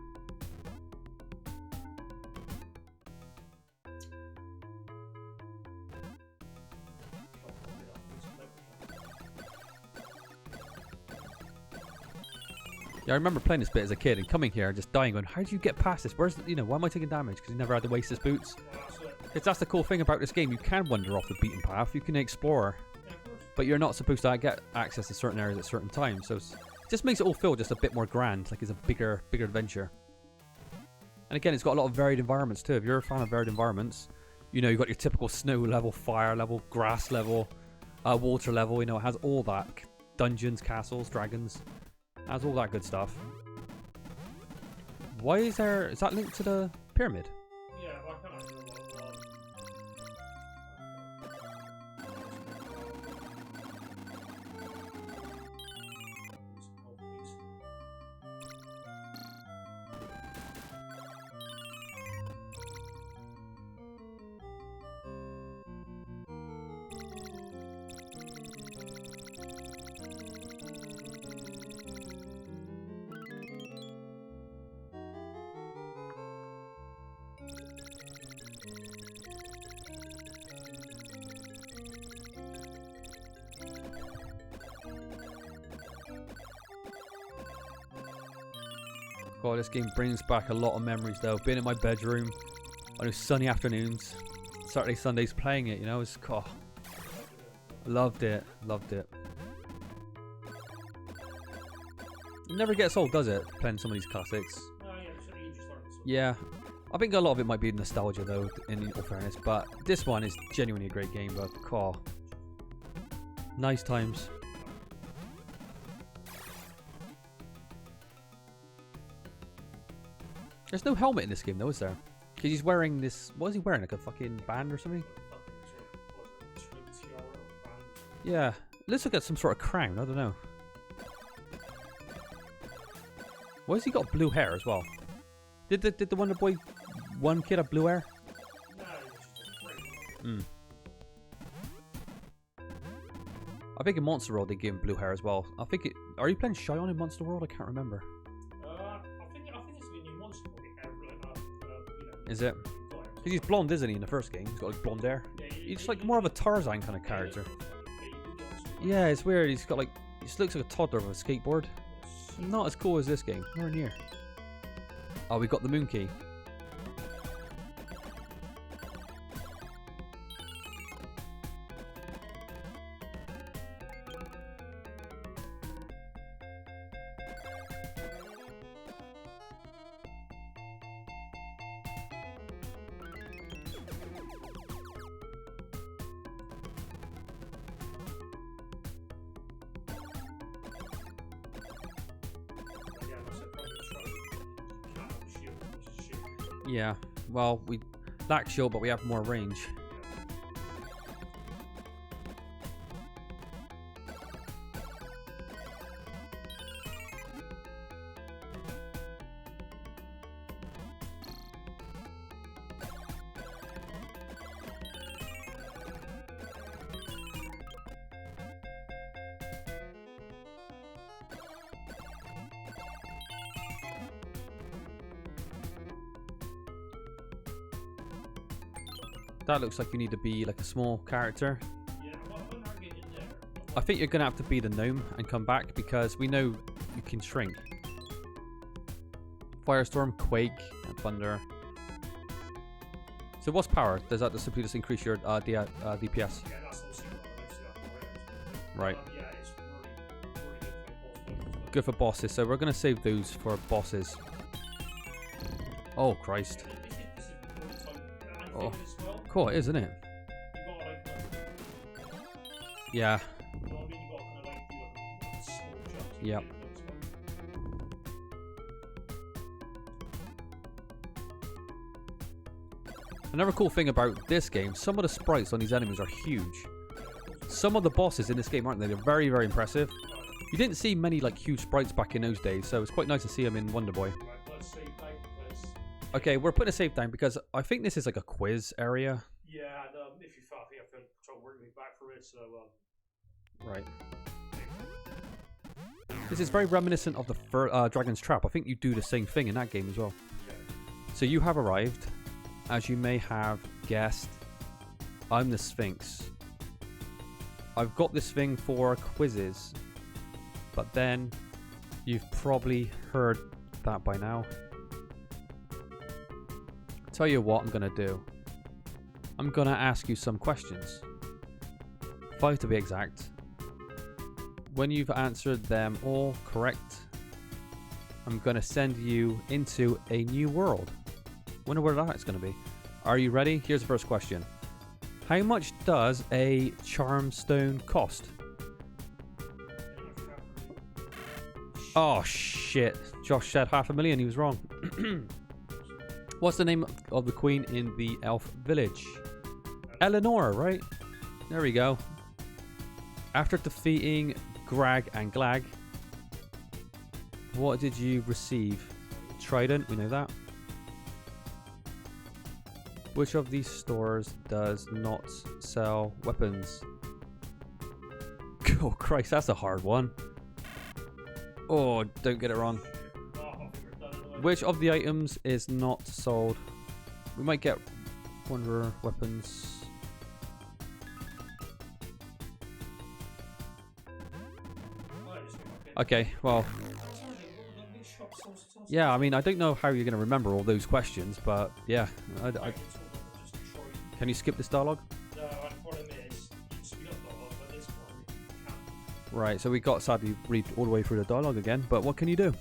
Speaker 1: Yeah, I remember playing this bit as a kid and coming here and just dying, going, how did you get past this? Why am I taking damage? Because you never had to waste his boots. Because that's the cool thing about this game. You can wander off the beaten path. You can explore. But you're not supposed to get access to certain areas at certain times. So it just makes it all feel just a bit more grand. Like it's a bigger adventure. And again, it's got a lot of varied environments too. If you're a fan of varied environments, you know, you've got your typical snow level, fire level, grass level, water level. You know, it has all that. Dungeons, castles, dragons. Has all that good stuff. Why is that linked to the pyramid?
Speaker 2: Yeah, well, I can't remember what
Speaker 1: God, this game brings back a lot of memories though. Being in my bedroom on those sunny afternoons, Saturday, Sundays playing it, you know, it's loved it. It never gets old, does it? Playing some of these classics.
Speaker 2: No, yeah, it's only you just learned this one.
Speaker 1: Yeah. I think a lot of it might be nostalgia though, in all fairness, but this one is genuinely a great game, but nice times. There's no helmet in this game though, is there? Because he's wearing this, what is he wearing, like a fucking band or something? Yeah, looks like some sort of crown, I don't know. Why has he got blue hair as well? Did the Wonder Boy one kid have blue hair?
Speaker 2: No, it's just a
Speaker 1: I think in Monster World they gave him blue hair as well. Are you playing Cheyenne in Monster World? I can't remember.
Speaker 2: I think it's the new monster boy.
Speaker 1: Is it? Because he's blonde, isn't he, in the first game? He's got like blonde hair.
Speaker 2: Yeah,
Speaker 1: He's like more of a Tarzan kind of character. Yeah, it's weird. He's got like, he just looks like a toddler with a skateboard. Not as cool as this game. Nowhere near. Oh, we got the moon key. Yeah, well, we lack shield, but we have more range. That looks like you need to be like a small character.
Speaker 2: Yeah, when I get in there,
Speaker 1: I think you're gonna have to be the gnome and come back because we know you can shrink. Firestorm, quake, and thunder. So what's power? Does that just simply just increase your DPS?
Speaker 2: Yeah, that's also
Speaker 1: Right.
Speaker 2: Yeah, it's really good
Speaker 1: Good for bosses. So we're gonna save those for bosses. Oh Christ! Oh, cool, it is, isn't it? Yeah. Yep. Another cool thing about this game, some of the sprites on these enemies are huge. Some of the bosses in this game, aren't they? They're very, very impressive. You didn't see many like huge sprites back in those days, so it's quite nice to see them in Wonder Boy. Okay, we're putting a save down because I think this is like a quiz area.
Speaker 2: Yeah, and if you fail, I think I have to try to work me back from it, so
Speaker 1: Right. This is very reminiscent of the Dragon's Trap. I think you do the same thing in that game as well.
Speaker 2: yeah.
Speaker 1: So you have arrived. As you may have guessed, I'm the Sphinx. I've got this thing for quizzes, but then you've probably heard that by now. Tell you what I'm gonna do. I'm gonna ask you some questions. 5 to be exact. When you've answered them all correct, I'm gonna send you into a new world. Wonder where that's gonna be. Are you ready? Here's the first question. How much does a charm stone cost? Oh shit. Josh said 500,000. He was wrong. What's the name of the queen in the elf village? Eleanor, right? There we go. After defeating Grag and Glag, what did you receive? Trident, we know that. Which of these stores does not sell weapons? Oh Christ, that's a hard one. Oh, don't get it wrong. Which of the items is not sold? We might get Wanderer weapons. Okay, well. Yeah, I mean, I don't know how you're going to remember all those questions, but yeah. Can you skip this dialogue? Right, so we got sadly read all the way through the dialogue again, but what can you do?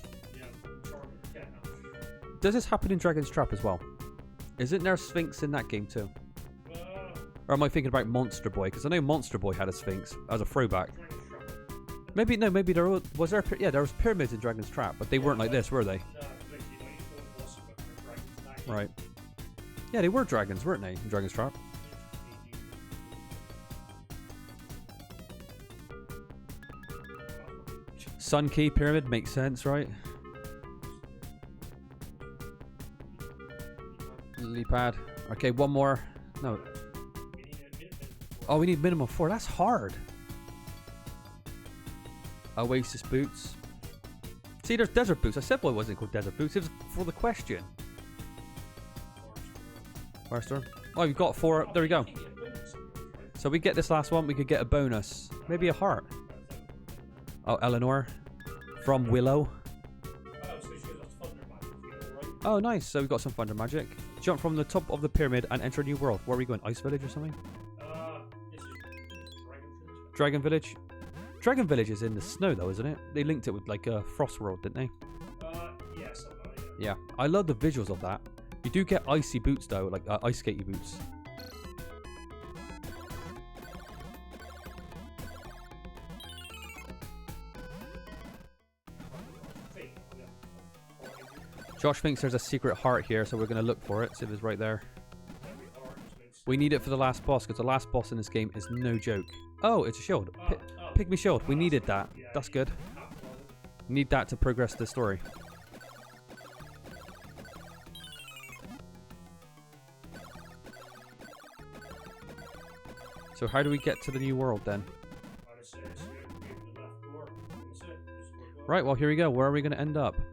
Speaker 1: Does this happen in Dragon's Trap as well? Isn't there a Sphinx in that game too? Or am I thinking about Monster Boy? Because I know Monster Boy had a Sphinx as a throwback. Maybe no, maybe there was there. Yeah, there was pyramids in Dragon's Trap, but they weren't like this, were they? Right. Yeah, they were dragons, weren't they, in Dragon's Trap? Sun Key Pyramid makes sense, right? Lily pad. Okay, one more. No. Oh, we need minimum 4. That's hard. Oasis boots. See, there's desert boots. I said why it wasn't called desert boots. It was for the question. Firestorm. Oh, you've got 4. There we go. So we get this last one. We could get a bonus. Maybe a heart. Oh, Eleanor. From Willow. Oh, nice. So we've got some thunder magic. Jump from the top of the pyramid and enter a new world. Where are we going? Ice Village or something? Dragon Village. Dragon Village is in the snow though, isn't it? They linked it with like a Frost World, didn't they?
Speaker 2: Yeah, something like that.
Speaker 1: Yeah, I love the visuals of that. You do get icy boots though, like ice skatey boots. Josh thinks there's a secret heart here, so we're going to look for it, see if it's right there. We need it for the last boss, because the last boss in this game is no joke. Oh, it's a shield. Pygmy shield. We needed that. That's good. Need that to progress the story. So how do we get to the new world then? Right, well here we go. Where are we going to end up?
Speaker 2: It's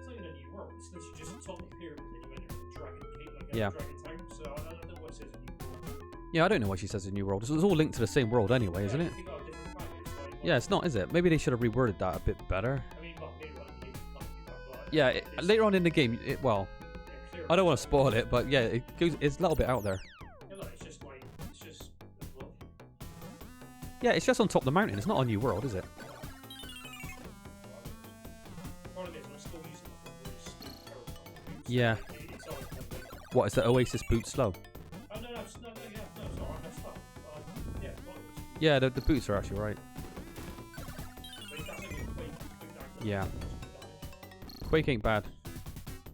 Speaker 2: not even a new world. It's literally just a top of the pyramid and you enter the dragon gate, like
Speaker 1: yeah.
Speaker 2: Dragon Town. So I don't know what it says a new world.
Speaker 1: Yeah, I don't know why she says a new world. It's all linked to the same world anyway, isn't it?
Speaker 2: If you got a different planet, it's like,
Speaker 1: Yeah, it's not, is it? Maybe they should have reworded that a bit better.
Speaker 2: I mean, well, later on in the game, you can't do that, but
Speaker 1: Yeah,
Speaker 2: it's-
Speaker 1: later on in the game, well,
Speaker 2: clear
Speaker 1: I don't want to
Speaker 2: it's
Speaker 1: spoil it, but yeah, it's a little bit out there.
Speaker 2: Yeah, look, it's just like, look.
Speaker 1: Yeah, it's just on top of the mountain. It's not a new world, is it?
Speaker 2: Problem is, I'm still using like a really stupid power.
Speaker 1: Yeah.
Speaker 2: It's always one thing.
Speaker 1: What, is the Oasis boot slow?
Speaker 2: Oh, no, it's not, yeah, no, it's alright, that's fine. Yeah, it's not.
Speaker 1: Yeah, the boots are actually right.
Speaker 2: But that's like a quick
Speaker 1: Yeah. Quake ain't bad.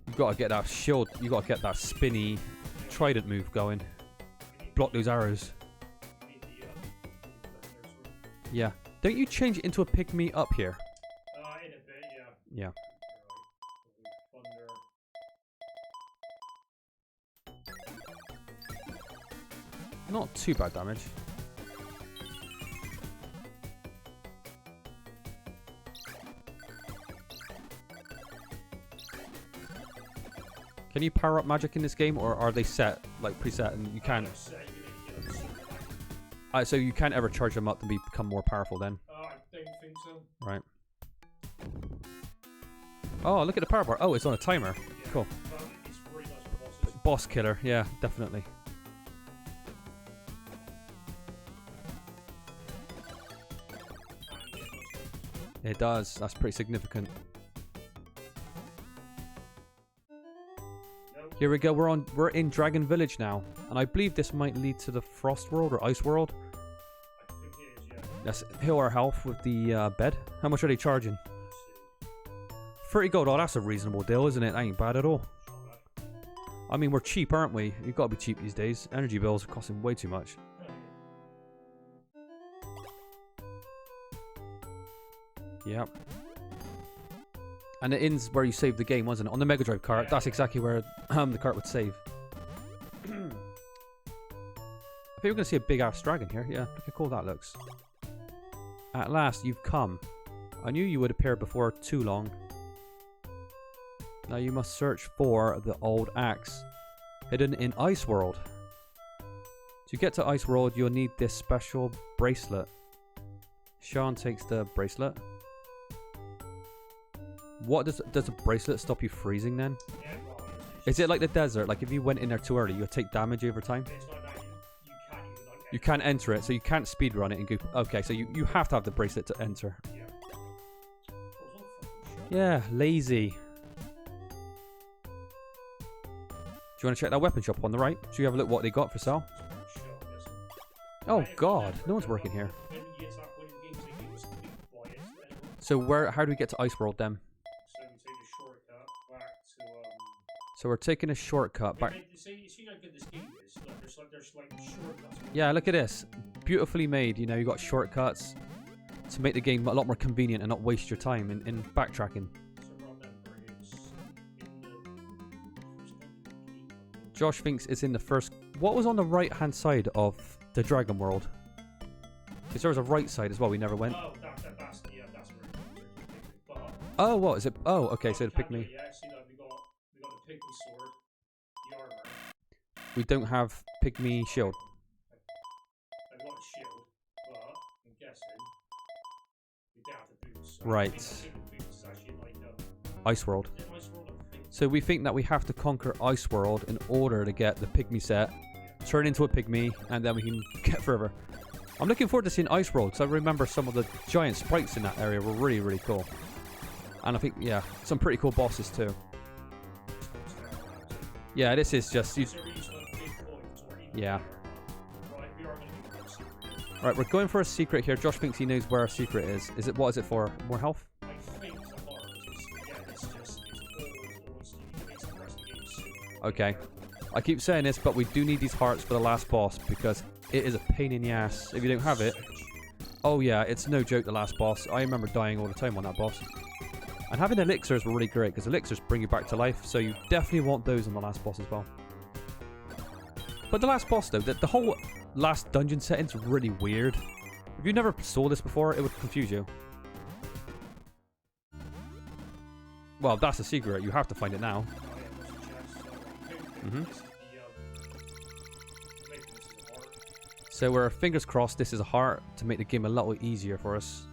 Speaker 1: You've got to get that shield. You got to get that spinny trident move going. Block those arrows. Yeah. Don't you change it into a pygmy up here?
Speaker 2: In a bit, yeah.
Speaker 1: Yeah.
Speaker 2: Right. Thunder.
Speaker 1: Not too bad damage. Can you power up magic in this game, or are they set, like preset, and you can't? So you can't ever charge them up to become more powerful then?
Speaker 2: I don't think so.
Speaker 1: Right. Oh, look at the power bar. Oh, it's on a timer.
Speaker 2: Yeah.
Speaker 1: Cool.
Speaker 2: Well, it's really nice for bosses.
Speaker 1: Boss killer. Yeah, definitely. It does. That's pretty significant.
Speaker 2: Nope.
Speaker 1: Here we go. We're in Dragon Village now, and I believe this might lead to the Frost World or Ice World.
Speaker 2: I think it is, yeah.
Speaker 1: Let's heal our health with the bed. How much are they charging?
Speaker 2: Let's see.
Speaker 1: 30 gold. Oh, that's a reasonable deal, isn't it? That ain't bad at all.
Speaker 2: It's not bad.
Speaker 1: I mean, we're cheap, aren't we? You've got to be cheap these days. Energy bills are costing way too much. Yep. And the inn's where you saved the game, wasn't it? On the Mega Drive cart.
Speaker 2: Yeah,
Speaker 1: That's
Speaker 2: yeah.
Speaker 1: exactly where the cart would save. I think we're going to see a big ass dragon here. Yeah, look how cool that looks. At last, you've come. I knew you would appear before too long. Now you must search for the old axe, hidden in Ice World. To get to Ice World, you'll need this special bracelet. Sean takes the bracelet. What does the bracelet stop you freezing then?
Speaker 2: Yeah, well,
Speaker 1: Is it like the desert? Like if you went in there too early, you'll take damage over time?
Speaker 2: it's not that you can't even like
Speaker 1: You can't enter it, so you can't speedrun it and go... Okay, so you have to have the bracelet to enter.
Speaker 2: Yeah. Oh, it's all fucking shit.
Speaker 1: Yeah, lazy. Do you want to check that weapon shop on the right? Should you have a look what they got for sale?
Speaker 2: It's fucking shit, listen.
Speaker 1: Oh
Speaker 2: If
Speaker 1: god,
Speaker 2: never
Speaker 1: no one's
Speaker 2: go
Speaker 1: working
Speaker 2: up,
Speaker 1: here.
Speaker 2: When you get to that point in the game, it was completely quiet. Anyway.
Speaker 1: So how do we get to Ice World then?
Speaker 2: So we take a shortcut back to
Speaker 1: So we're taking a shortcut back...
Speaker 2: See how good this game is. There's like shortcuts.
Speaker 1: Yeah, look at this. Beautifully made, you know, you got shortcuts to make the game a lot more convenient and not waste your time in backtracking.
Speaker 2: So remember, it's in the first game.
Speaker 1: Josh thinks it's in the first... What was on the right-hand side of the Dragon World? Because there was a right side as well, we never went.
Speaker 2: Oh, that's where it is. But
Speaker 1: Oh, what is it? Oh, okay, so the
Speaker 2: we can do
Speaker 1: pygmy.
Speaker 2: it, yeah, see that we got the pygmy sword, the armor.
Speaker 1: We don't have pygmy shield.
Speaker 2: I've got a shield, but I'm guessing we don't have the boots. So
Speaker 1: Right.
Speaker 2: I think the boots is actually like
Speaker 1: Ice World.
Speaker 2: is it Ice World, I think.
Speaker 1: So we think that we have to conquer Ice World in order to get the pygmy set, turn into a pygmy, and then we can get further. I'm looking forward to seeing Ice World, because I remember some of the giant sprites in that area were really, really cool. And I think, yeah, some pretty cool bosses too. Yeah, this is just... You,
Speaker 2: Is there reason like big coins or even
Speaker 1: Yeah.
Speaker 2: bigger? Right, we are going to be more secret.
Speaker 1: right, we're going for a secret here. Josh thinks he knows where our secret is. What is it for? More health?
Speaker 2: I think the heart is, again, it's always you makes the rest of the game super
Speaker 1: Okay. I keep saying this, but we do need these hearts for the last boss, because it is a pain in the ass if you don't have it. Oh yeah, it's no joke, the last boss. I remember dying all the time on that boss. And having elixirs were really great, because elixirs bring you back to life, so you definitely want those on the last boss as well. But the last boss though, the whole last dungeon setting's really weird. If you never saw this before, it would confuse you. Well, that's a secret, you have to find it now.
Speaker 2: Oh, yeah, there's a chest. So
Speaker 1: Mhm.
Speaker 2: this is the, maybe this is a heart.
Speaker 1: So we're fingers crossed this is a heart to make the game a little easier for us.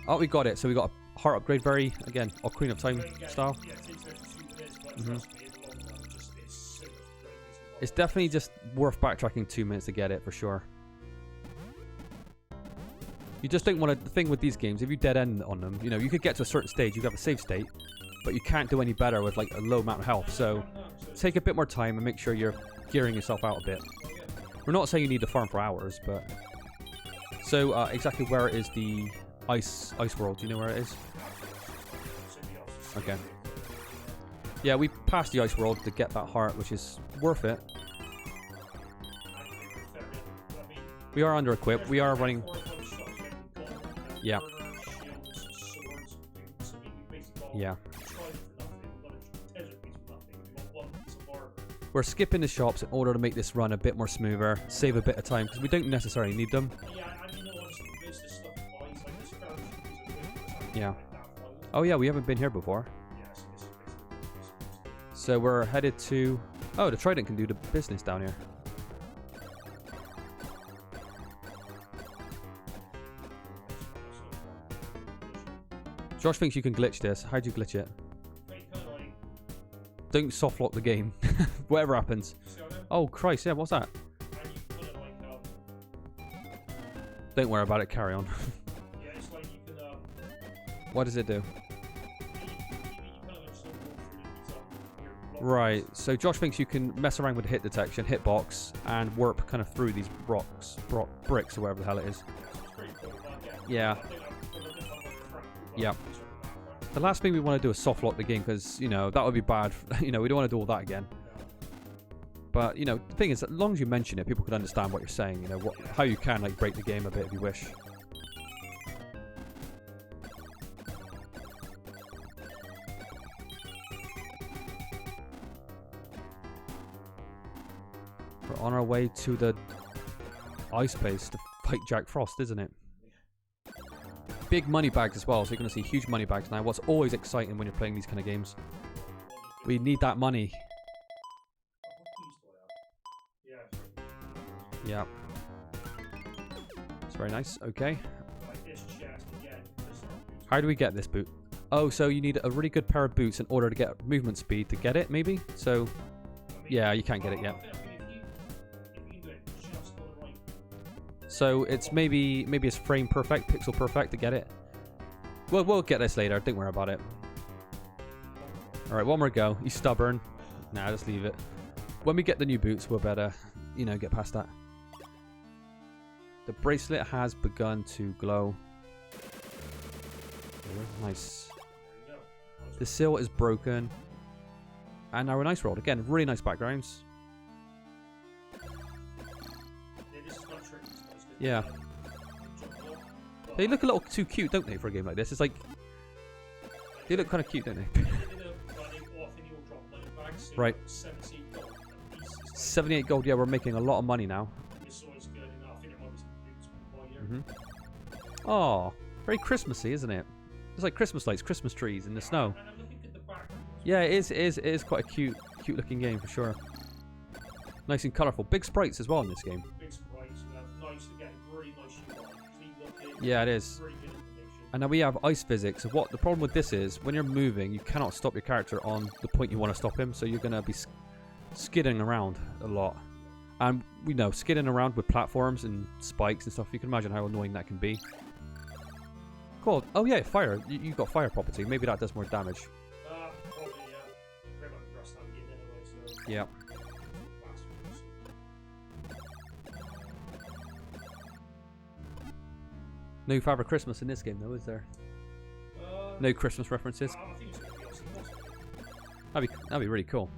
Speaker 1: Oh, we got it. So we got a heart upgrade, very, again, Ocarina of Time style.
Speaker 2: Yeah, it takes about 2 minutes, but
Speaker 1: Mhm.
Speaker 2: trust me, in the long run, it's so much better.
Speaker 1: It's definitely just worth backtracking 2 minutes to get it, for sure. You just don't want to... The thing with these games, if you dead end on them, you know, you could get to a certain stage, you have a save state, but you can't do any better with, like, a low amount of health. So take a bit more time and make sure you're gearing yourself out a bit. We're not saying you need to farm for hours, but... So, exactly where is the ice world? Do you know where it is? Okay. Yeah, we passed the ice world to get that heart, which is worth it. We are under equipped. We are running... Yeah. Yeah. We're skipping the shops in order to make this run a bit more smoother, save a bit of time, because we don't necessarily need them. Yeah. Oh yeah, we haven't been here before. So we're headed to... Oh, the Trident can do the business down here. Josh thinks you can glitch this. How do you glitch it? Don't soft lock the game. Whatever happens. Oh Christ, yeah, what's that? Don't worry about it, carry on. What does it do? Right, so Josh thinks you can mess around with hit detection, hitbox, and warp kind of through these bricks or whatever the hell it is. Yeah. Yeah. The last thing we want to do is soft lock the game because, you know, that would be bad. You know, we don't want to do all that again. But, you know, the thing is, as long as you mention it, people can understand what you're saying, you know, how you can, like, break the game a bit if you wish. We're on our way to the ice place to fight Jack Frost, isn't it? Big money bags as well, so you're going to see huge money bags now. What's always exciting when you're playing these kind of games. We need that money. Yeah. It's very nice. Okay. How do we get this boot? Oh, so you need a really good pair of boots in order to get movement speed to get it, maybe? So, yeah, you can't get it yet. So it's maybe it's frame perfect, pixel perfect to get it. Well, we'll get this later. Don't worry about it. All right, one more go. He's stubborn. Nah, just leave it. When we get the new boots, we'll better, you know, get past that. The bracelet has begun to glow. Nice. The seal is broken. And now we're nice rolled. Again, really nice backgrounds. Yeah. They look a little too cute, don't they, for a game like this? It's like... They look kind of cute, don't they? Right. 78 gold, yeah, we're making a lot of money now. Oh, very Christmassy, isn't it? It's like Christmas lights, Christmas trees in the snow. Yeah, it is quite a cute looking game for sure. Nice and colourful. Big sprites as well in this game. Yeah, it is. And now we have ice physics. So what the problem with this is, when you're moving, you cannot stop your character on the point you want to stop him. So you're going to be skidding around a lot. And we know, skidding around with platforms and spikes and stuff, you can imagine how annoying that can be. Cool. Oh yeah, fire. You've got fire property. Maybe that does more damage.
Speaker 2: Probably, yeah.
Speaker 1: Yeah. No Father Christmas in this game, though, is there? No Christmas references. That'd be really cool.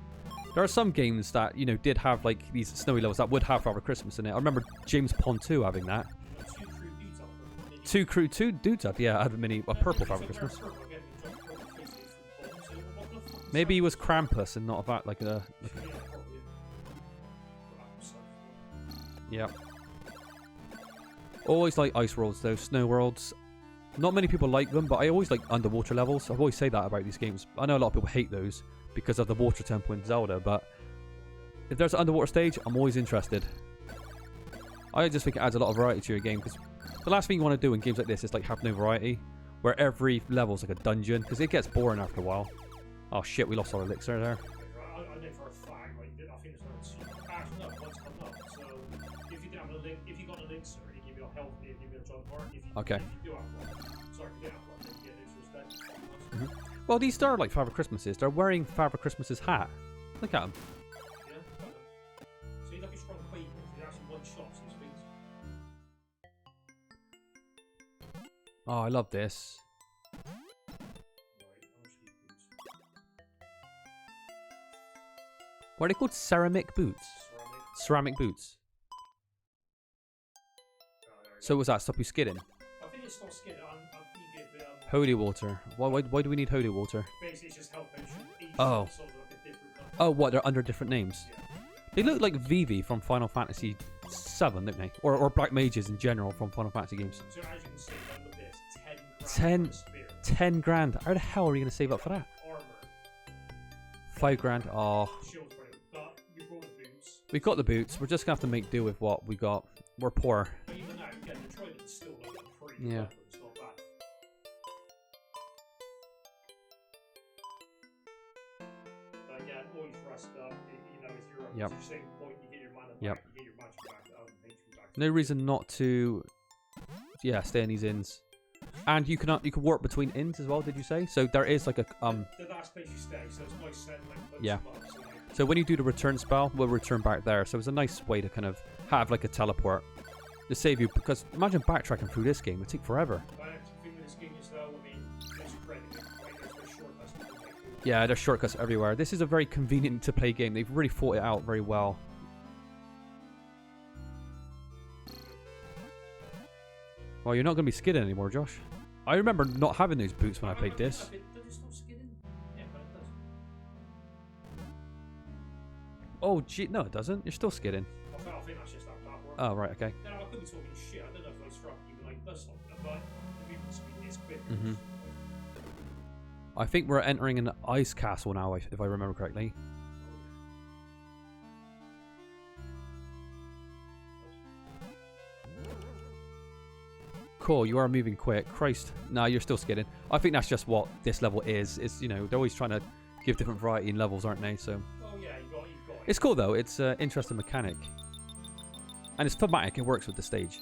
Speaker 1: There are some games that, you know, did have like these snowy levels that would have Father Christmas in it. I remember James Pond 2 having that. Two dudes up, yeah, had a purple Father Christmas. Maybe he was Krampus and not about like a. Yeah. Always like ice worlds though, snow worlds. Not many people like them, but I always like underwater levels. I've always say that about these games. I know a lot of people hate those because of the water temple in Zelda, but If there's an underwater stage, I'm always interested. I just think it adds a lot of variety to your game, because the last thing you want to do in games like this is like have no variety, where every level's like a dungeon, because it gets boring after a while. Oh shit, we lost our elixir there.
Speaker 2: I know for a fact, like, I think it's not actually no, one's come up. So if you didn't have if you got an elixir, it give you a health, it give you a jump part. If you do have one, sorry, if you didn't have one, then you get an elixir instead.
Speaker 1: Well, these are like Father Christmases. They're wearing Father Christmas's hat. Look at them.
Speaker 2: Yeah, kind of. So you're like a strong quake. You actually one shot these things.
Speaker 1: Oh, I love this. What are they called? Ceramic boots? Ceramic boots. So was that stop you skidding?
Speaker 2: I think it's not skidding. I think you get
Speaker 1: holy water. Why do we need holy water?
Speaker 2: Basically, it's just helping each
Speaker 1: oh.
Speaker 2: sort of like a different color.
Speaker 1: Oh, what? They're under different names?
Speaker 2: Yeah.
Speaker 1: They look like Vivi from Final Fantasy 7, don't they? Or Black Mages in general from Final Fantasy games.
Speaker 2: So as you can see, look at this,
Speaker 1: 10 grand. How the hell are you going to save up for that?
Speaker 2: Armor.
Speaker 1: 5 grand. Oh.
Speaker 2: Shield's brilliant, but you brought the boots.
Speaker 1: We got the boots. We're just going to have to make do with what we got. We're poor.
Speaker 2: But even now, again, the trident's still like a pretty
Speaker 1: yeah.
Speaker 2: weapon. It's not bad. But again, always rest up. You know, if you're at the same point, you get your mana back, you get your magic back, HP back.
Speaker 1: No reason not to, stay in these inns. And you can warp between inns as well. Did you say? So there is like a
Speaker 2: The last place you stay, so it's nice set like.
Speaker 1: Yeah. So when you do the return spell, we'll return back there. So it's a nice way to kind of have like a teleport to save you. Because imagine backtracking through this game; it'd take forever. Yeah, there's shortcuts everywhere. This is a very convenient to play game. They've really thought it out very well. Well, you're not going to be skidding anymore, Josh. I remember not having those boots when I played this. Oh, gee, no, it doesn't. You're still skidding.
Speaker 2: I think that's just that platform.
Speaker 1: Oh, right, okay.
Speaker 2: No, I could be talking shit. I don't know if I struck you like does something, but the movement speed is quick.
Speaker 1: I think we're entering an ice castle now, if I remember correctly. Cool, you are moving quick. Christ. No, you're still skidding. I think that's just what this level is. It's, you know, they're always trying to give different variety in levels, aren't they? So.
Speaker 2: Oh, yeah, you got it.
Speaker 1: It's cool, though. It's an interesting mechanic. And it's thematic. It works with the stage.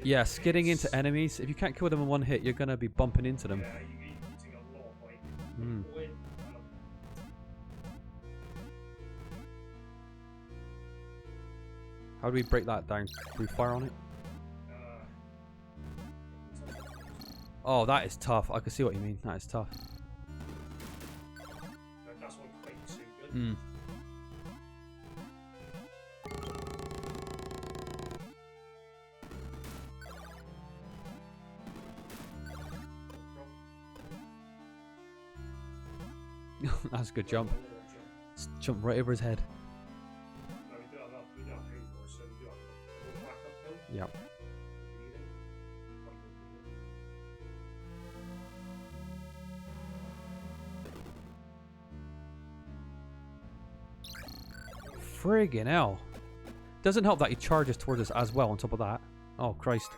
Speaker 1: Yeah, skidding into enemies. If you can't kill them in one hit, you're going to be bumping into them.
Speaker 2: Yeah, you take a lot of, like,
Speaker 1: How do we break that down? Through fire on it? Oh, that is tough. I can see what you mean. That is tough.
Speaker 2: That's what quite so good.
Speaker 1: That's a good jump. Just jump right over his head. Yep. Friggin' hell. Doesn't help that he charges towards us as well on top of that. Oh, Christ.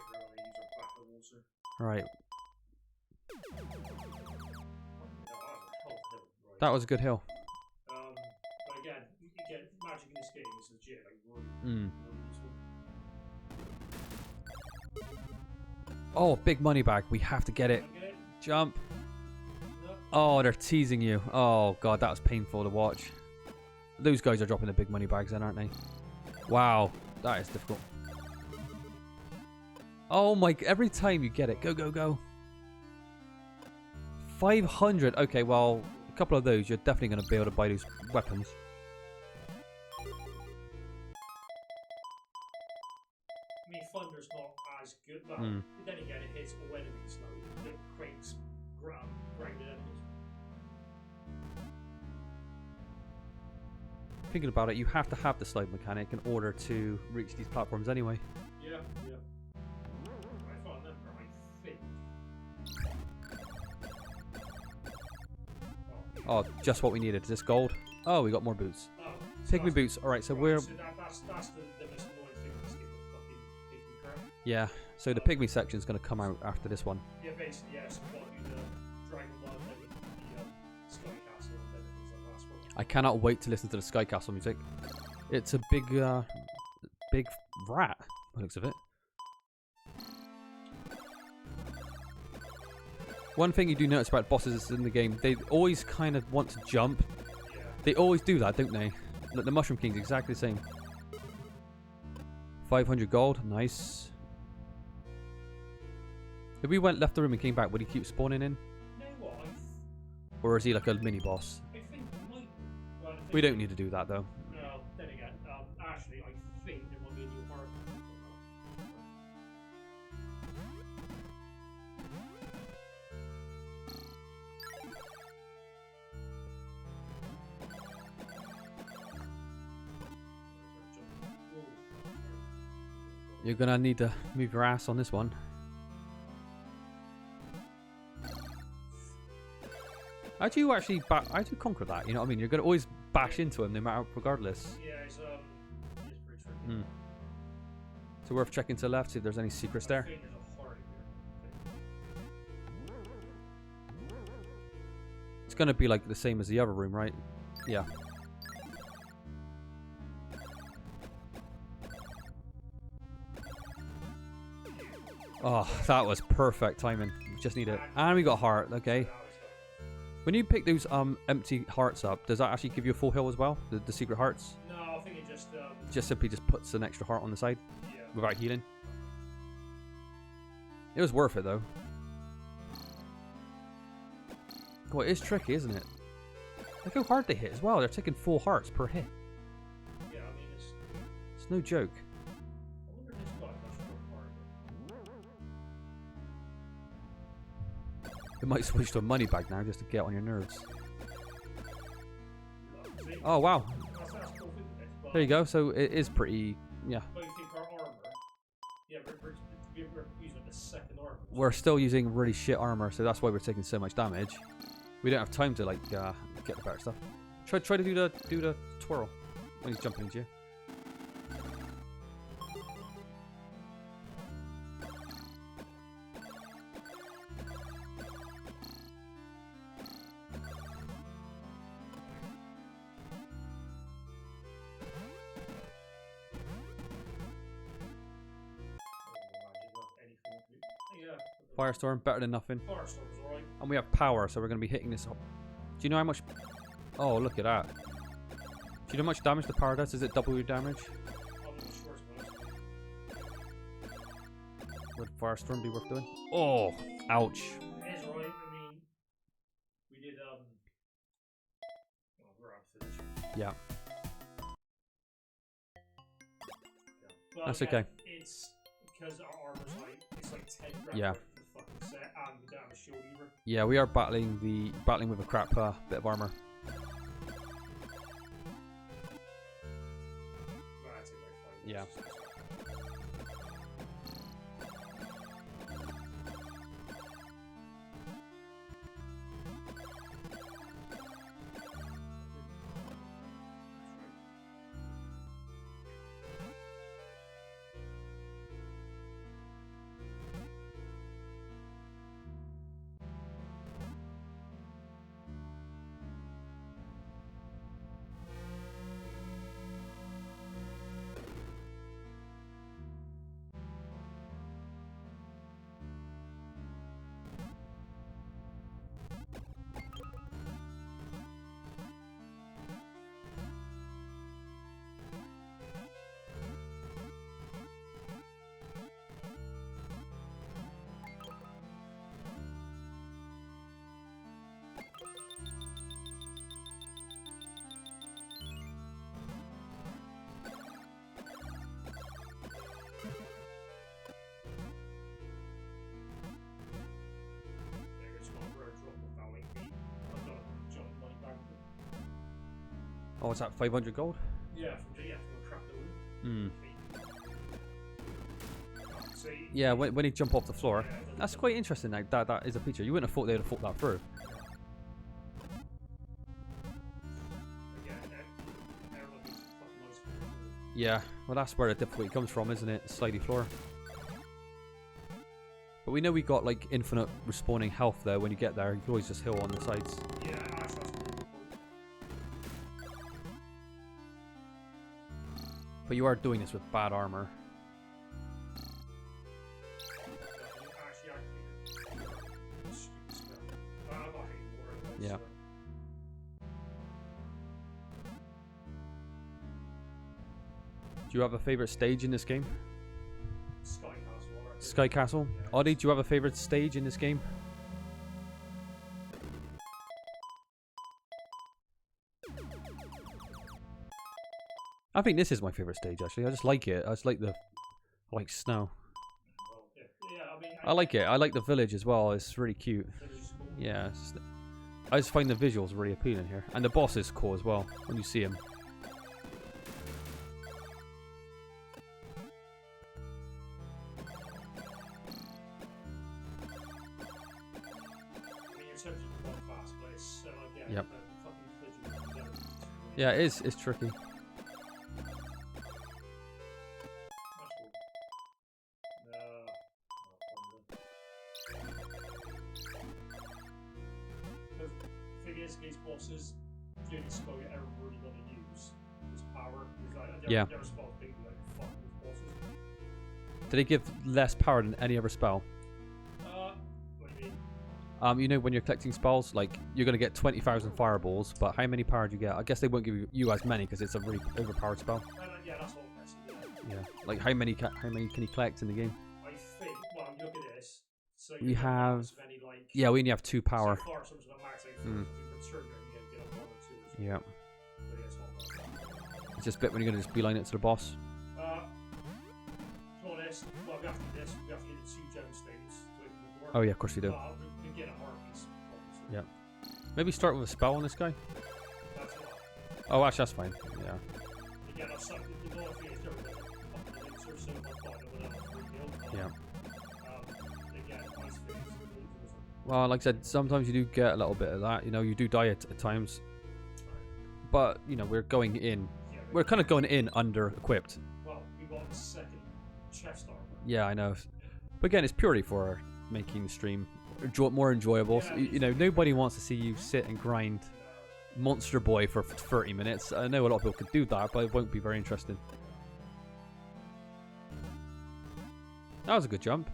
Speaker 1: Right. That was a good hill.
Speaker 2: But again, magic in this game is legit, like really useful.
Speaker 1: Oh, big money bag. We have to get it. Jump. Oh, they're teasing you. Oh, God, that was painful to watch. Those guys are dropping the big money bags then, aren't they? Wow, that is difficult. Oh, my... Every time you get it. Go, go, go. 500. Okay, well, a couple of those, you're definitely going to be able to buy those weapons.
Speaker 2: I mean, Thunder's not as good. Well, then again, it hits all enemies, though. It cranks grounded enemies.
Speaker 1: Thinking about it, you have to have the slide mechanic in order to reach these platforms anyway.
Speaker 2: Yeah, yeah. If I remember, I think.
Speaker 1: Oh, just what we needed. Is this gold? Oh, we got more boots.
Speaker 2: Oh,
Speaker 1: Pygmy boots. Alright, so we're...
Speaker 2: So that's the most annoying thing in this game, the fucking pygmy crap.
Speaker 1: Yeah, so the pygmy section is going to come out after this one.
Speaker 2: Yeah, basically, yeah, so we've got to do the Dragon Ball, then the Sky Castle, and then there's that last one.
Speaker 1: I cannot wait to listen to the Sky Castle music. It's a big, big rat, by the looks of it. One thing you do notice about bosses in the game, they always kind of want to jump.
Speaker 2: Yeah.
Speaker 1: They always do that, don't they? Look, the Mushroom King's exactly the same. 500 gold, nice. If we left the room and came back, would he keep spawning in?
Speaker 2: You know what?
Speaker 1: Or is he like a mini boss?
Speaker 2: I think we might. Well, I think
Speaker 1: We don't need to do that though.
Speaker 2: No, then again, actually, I think there might be a new part.
Speaker 1: You're gonna need to move your ass on this one. How do you actually how do you conquer that? You know what I mean? You're gonna always bash into him no matter regardless.
Speaker 2: Yeah, it's pretty tricky.
Speaker 1: So worth checking to the left, see if there's any secrets there.
Speaker 2: I think there's a heart in there.
Speaker 1: It's gonna be like the same as the other room, right? Yeah. Oh, that was perfect timing. We just need it. And we got a heart, okay. When you pick those empty hearts up, does that actually give you a full heal as well? The secret hearts?
Speaker 2: No, I think it just
Speaker 1: Just simply just puts an extra heart on the side
Speaker 2: yeah.
Speaker 1: without healing. It was worth it though. Well, it is tricky, isn't it? Look how hard they hit as well. They're taking full hearts per hit.
Speaker 2: Yeah, I mean
Speaker 1: It's no joke.
Speaker 2: I wonder if it's got much more heart.
Speaker 1: We might switch to a money bag now just to get on your nerves.
Speaker 2: See?
Speaker 1: Oh wow.
Speaker 2: That's cool, isn't it? But
Speaker 1: There you go. So it is pretty, yeah.
Speaker 2: But you think our armor? Yeah, we're using the second armor.
Speaker 1: We're still using really shit armor, so that's why we're taking so much damage. We don't have time to like get the better stuff. Try to do the twirl when he's jumping into you. Firestorm, better than nothing.
Speaker 2: Firestorm's alright.
Speaker 1: And we have power, so we're going to be hitting this up. Do you know how much... Oh, look at that. Do you know how much damage the power does? Is it double your damage?
Speaker 2: I'm not sure it's most.
Speaker 1: Would Firestorm be worth doing? Oh, ouch.
Speaker 2: It is alright. I mean, we did well, we're out finish.
Speaker 1: Yeah.
Speaker 2: Well,
Speaker 1: That's
Speaker 2: again,
Speaker 1: okay.
Speaker 2: It's because our armor's like it's like 10 grand
Speaker 1: Yeah.
Speaker 2: worth of the fucking set, and we don't have a shield either.
Speaker 1: Yeah, we are battling with a crap bit of armor.
Speaker 2: Well, that's it, like 5
Speaker 1: Yeah.
Speaker 2: minutes.
Speaker 1: Oh, is that 500 gold?
Speaker 2: Yeah, from a crap
Speaker 1: Hmm.
Speaker 2: See?
Speaker 1: Yeah, when he jump off the floor.
Speaker 2: Yeah, it doesn't-
Speaker 1: That's quite interesting. Like that is a feature. You wouldn't have thought they'd have thought that through. Yeah, well that's where the difficulty comes from, isn't it? Slidey floor. But we know we got like infinite respawning health there when you get there. You can always just heal on the sides.
Speaker 2: Yeah, actually that's a really good point.
Speaker 1: But you are doing this with bad armor. Yeah. Do you have a favorite stage in this game?
Speaker 2: Sky Castle.
Speaker 1: Sky Castle?
Speaker 2: Yeah.
Speaker 1: Oddie, do you have a favorite stage in this game? I think this is my favorite stage actually. I just like it. I just like the snow.
Speaker 2: Well, yeah, I mean,
Speaker 1: I like it. I like the village as well. It's really cute.
Speaker 2: Cool.
Speaker 1: Yeah. I just find the visuals really appealing here. And the boss is cool as well when you see him. Yep. Yeah, it is. It's tricky.
Speaker 2: The thing is, these bosses, the only spell you're ever really going to use is power.
Speaker 1: Yeah.
Speaker 2: Their spells being like fuck with bosses.
Speaker 1: Do they give less power than any other spell?
Speaker 2: What do you mean?
Speaker 1: You know when you're collecting spells, like you're gonna get 20,000 fireballs, but how many power do you get? I guess they won't give you as many because it's a really overpowered spell.
Speaker 2: Yeah, that's all impressive.
Speaker 1: Yeah. Like how many can you collect in the game?
Speaker 2: I think. Well, look at this. So
Speaker 1: We have.
Speaker 2: as many, like,
Speaker 1: Yeah, we only have 2 power.
Speaker 2: So far, some of them max out for return you get a 1 or 2.
Speaker 1: Yeah.
Speaker 2: So yeah, it's not bad.
Speaker 1: It's just a bit when you're gonna just beeline it to the boss.
Speaker 2: To be honest, well, we have to do this. We have to get the 2 gemstones to open the door.
Speaker 1: Oh yeah, of course you do.
Speaker 2: We get a harpies, obviously.
Speaker 1: Yeah. Maybe start with a spell on this guy.
Speaker 2: That's a lot.
Speaker 1: Oh, actually that's fine. Yeah.
Speaker 2: Again, I've sucked the door for you. There were a couple of links or so. I thought it would have a free deal.
Speaker 1: Yeah.
Speaker 2: Again, nice things.
Speaker 1: Well, like I said, sometimes you do get a little bit of that. You know, you do die at times. But you know, we're going in.
Speaker 2: Yeah,
Speaker 1: We're kind of going in under equipped.
Speaker 2: well, we got the second chest armor.
Speaker 1: Yeah, I know. But again, it's purely for making the stream more enjoyable.
Speaker 2: Yeah,
Speaker 1: So, you know, nobody wants to see you sit and grind Monster Boy for 30 minutes. I know a lot of people could do that, but it won't be very interesting. That was a good jump.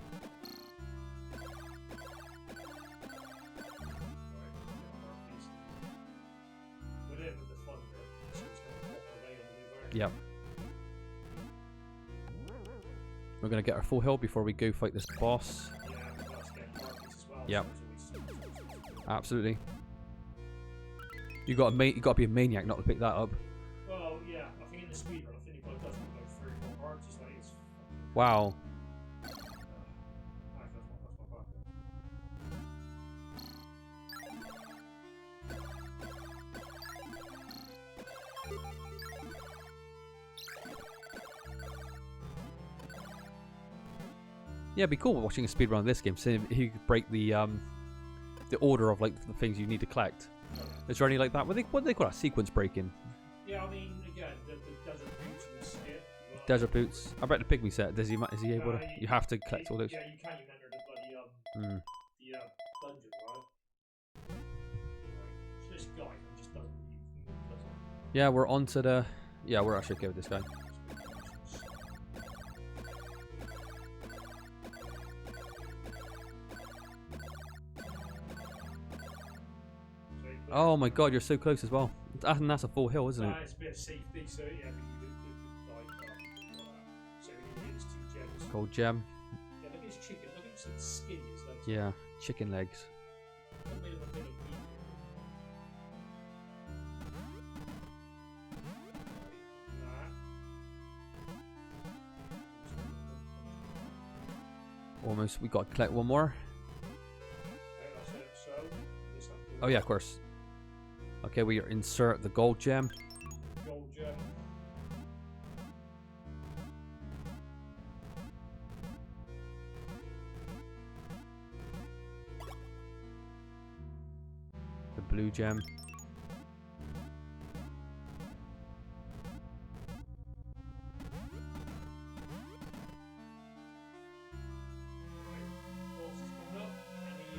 Speaker 1: Yep. We're going to get our full heal before we go fight this boss. Yep. Absolutely. You got to be a maniac not to pick that up.
Speaker 2: Well, yeah, I think in the speedrun, I think you've got to do like 3 or 4 hearts. It's like it's.
Speaker 1: Wow. Yeah, it'd be cool watching a speedrun of this game, seeing if you could break the order of like the things you need to collect. Is there any like that? What do they call that? Sequence breaking?
Speaker 2: Yeah, I mean, again, the desert boots and skit.
Speaker 1: Desert boots. I bet the pigmy set. Is he able to? You have to collect all those.
Speaker 2: Yeah, you can. You enter the bloody the dungeon, right? So this guy just doesn't move, does it?
Speaker 1: Yeah, we're on to the. Yeah, we're actually okay with this guy. Oh my god, you're so close as well. And that's a full hill, isn't it?
Speaker 2: It's a bit of safety, so yeah, but you like so you need these 2 gems.
Speaker 1: Gold gem.
Speaker 2: Yeah, look at his chicken. Look at his skin. His legs.
Speaker 1: Yeah, chicken legs.
Speaker 2: Made him a bit of meat.
Speaker 1: Almost. We got to collect one more. Oh yeah, of course. Okay, we insert the gold gem.
Speaker 2: Gold gem.
Speaker 1: The blue gem.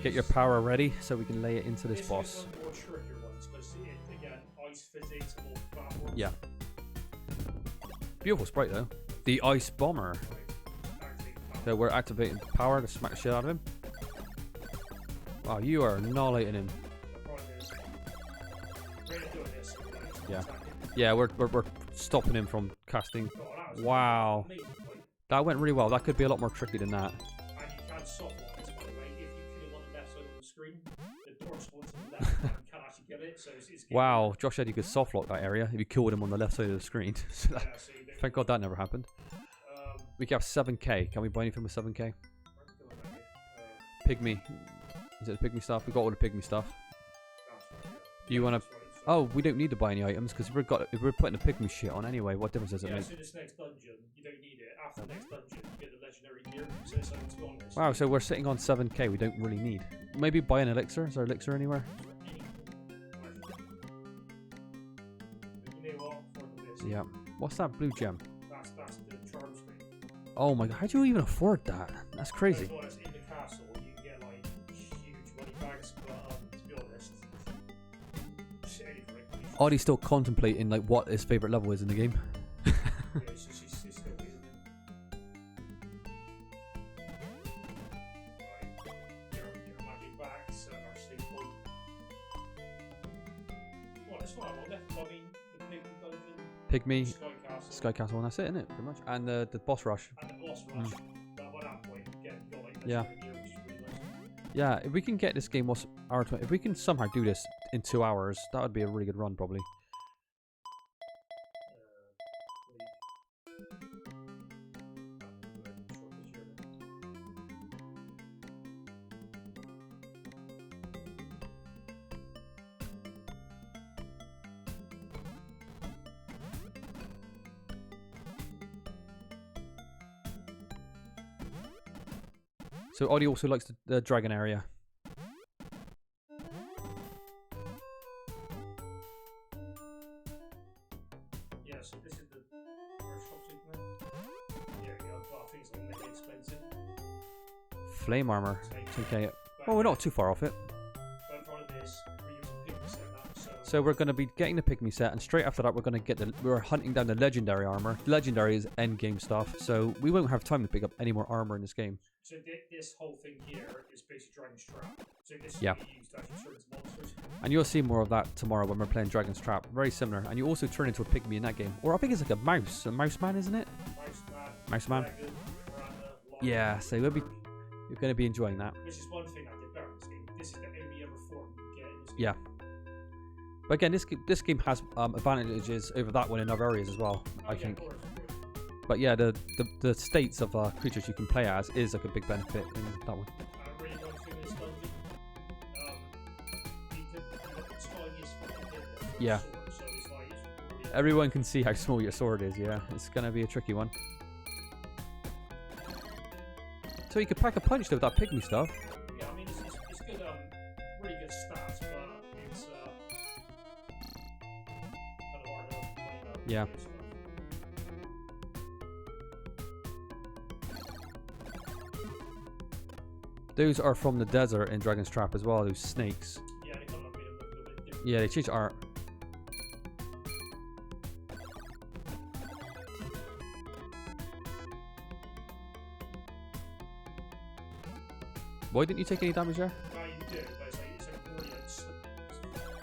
Speaker 1: Get your power ready so we can lay it into this boss.
Speaker 2: One more trickier ones because again, ice physics and all platforms.
Speaker 1: Yeah. Beautiful sprite though. The ice bomber. So we're activating power to smack the shit out of him. Wow, you are annihilating him. Yeah. Yeah, we're stopping him from casting. Wow. That went really well. That could be a lot more tricky than that.
Speaker 2: And you can soft lock this, by the way. If you kill him on the left side of the screen, the door spawns to the left and you can't actually get it. So it's
Speaker 1: wow, Josh said you could soft lock that area if you killed him on the left side of the screen. So that, thank God that never happened. We can have 7k. Can we buy anything with 7k? Pygmy. Is it the pygmy stuff? We got all the pygmy stuff. Do you want to? Oh, we don't need to buy any items because if we're putting the pygmy shit on anyway. What difference does it make?
Speaker 2: So this next dungeon, you don't need it. After the next dungeon, you get the legendary gear. So it's to be honest.
Speaker 1: Wow, so we're sitting on 7k. We don't really need. Maybe buy an elixir. Is there elixir anywhere? Yeah. What's that blue gem?
Speaker 2: That's the charm screen.
Speaker 1: Oh my god, how do you even afford that? That's crazy.
Speaker 2: In the castle, you can get like huge money bags, but to be honest,
Speaker 1: Audie's still contemplating like what his favorite level is in the game.
Speaker 2: Yeah, she's still using it. Right, your magic bags are stable. Well, it's not a lot left. I mean, the pygmy dungeon,
Speaker 1: Pygmy, Sky Castle, and that's it, isn't it? Pretty much. And the boss rush.
Speaker 2: And the boss rush. But by that point, again, you got like
Speaker 1: yeah.
Speaker 2: Gear, which is really nice.
Speaker 1: Yeah, if we can get this game, what's hour 20? If we can somehow do this in 2 hours, that would be a really good run, probably. So Audie also likes the dragon area.
Speaker 2: Yeah, so this is the workshop segment. There you go, but I think it's going to make it expensive.
Speaker 1: Flame armor. 10k. Well, we're not too far off it.
Speaker 2: But in front of this, we're using pygmy set now,
Speaker 1: so we're going to be getting the pygmy set, and straight after that we're going to get we're hunting down the legendary armor. Legendary is end game stuff, so we won't have time to pick up any more armor in this game.
Speaker 2: So this whole thing here is basically Dragon's Trap. So this is
Speaker 1: yeah.
Speaker 2: what you use to actually turn into monsters.
Speaker 1: And you'll see more of that tomorrow when we're playing Dragon's Trap. Very similar. And you also turn into a pygmy in that game. Or I think it's like a mouse man, isn't it? Mouse man.
Speaker 2: Dragon, piranha,
Speaker 1: yeah, so you're going to be enjoying that.
Speaker 2: Which is one thing I did better in this game. This is the only other form you get in this game.
Speaker 1: Yeah. But again, this game has advantages over that one in other areas as well, I think.
Speaker 2: Of course.
Speaker 1: But yeah, the states of creatures you can play as is like a big benefit in that one.
Speaker 2: Really don't feel this dungeon. It's tiniest fucking hit one.
Speaker 1: Yeah.
Speaker 2: Sword, so it's like it's really
Speaker 1: Everyone can see how small your sword is, yeah. It's going to be a tricky one. So you could pack a punch though with that pygmy stuff.
Speaker 2: Yeah, I mean, it's good, really good stats, but it's kind of hard to play out.
Speaker 1: Yeah. Those are from the desert in Dragon's Trap as well, those snakes.
Speaker 2: Yeah, they kind of made them look a little bit different.
Speaker 1: Yeah, they changed art. Why didn't you take any damage there?
Speaker 2: No, you did, but it's like really like slip.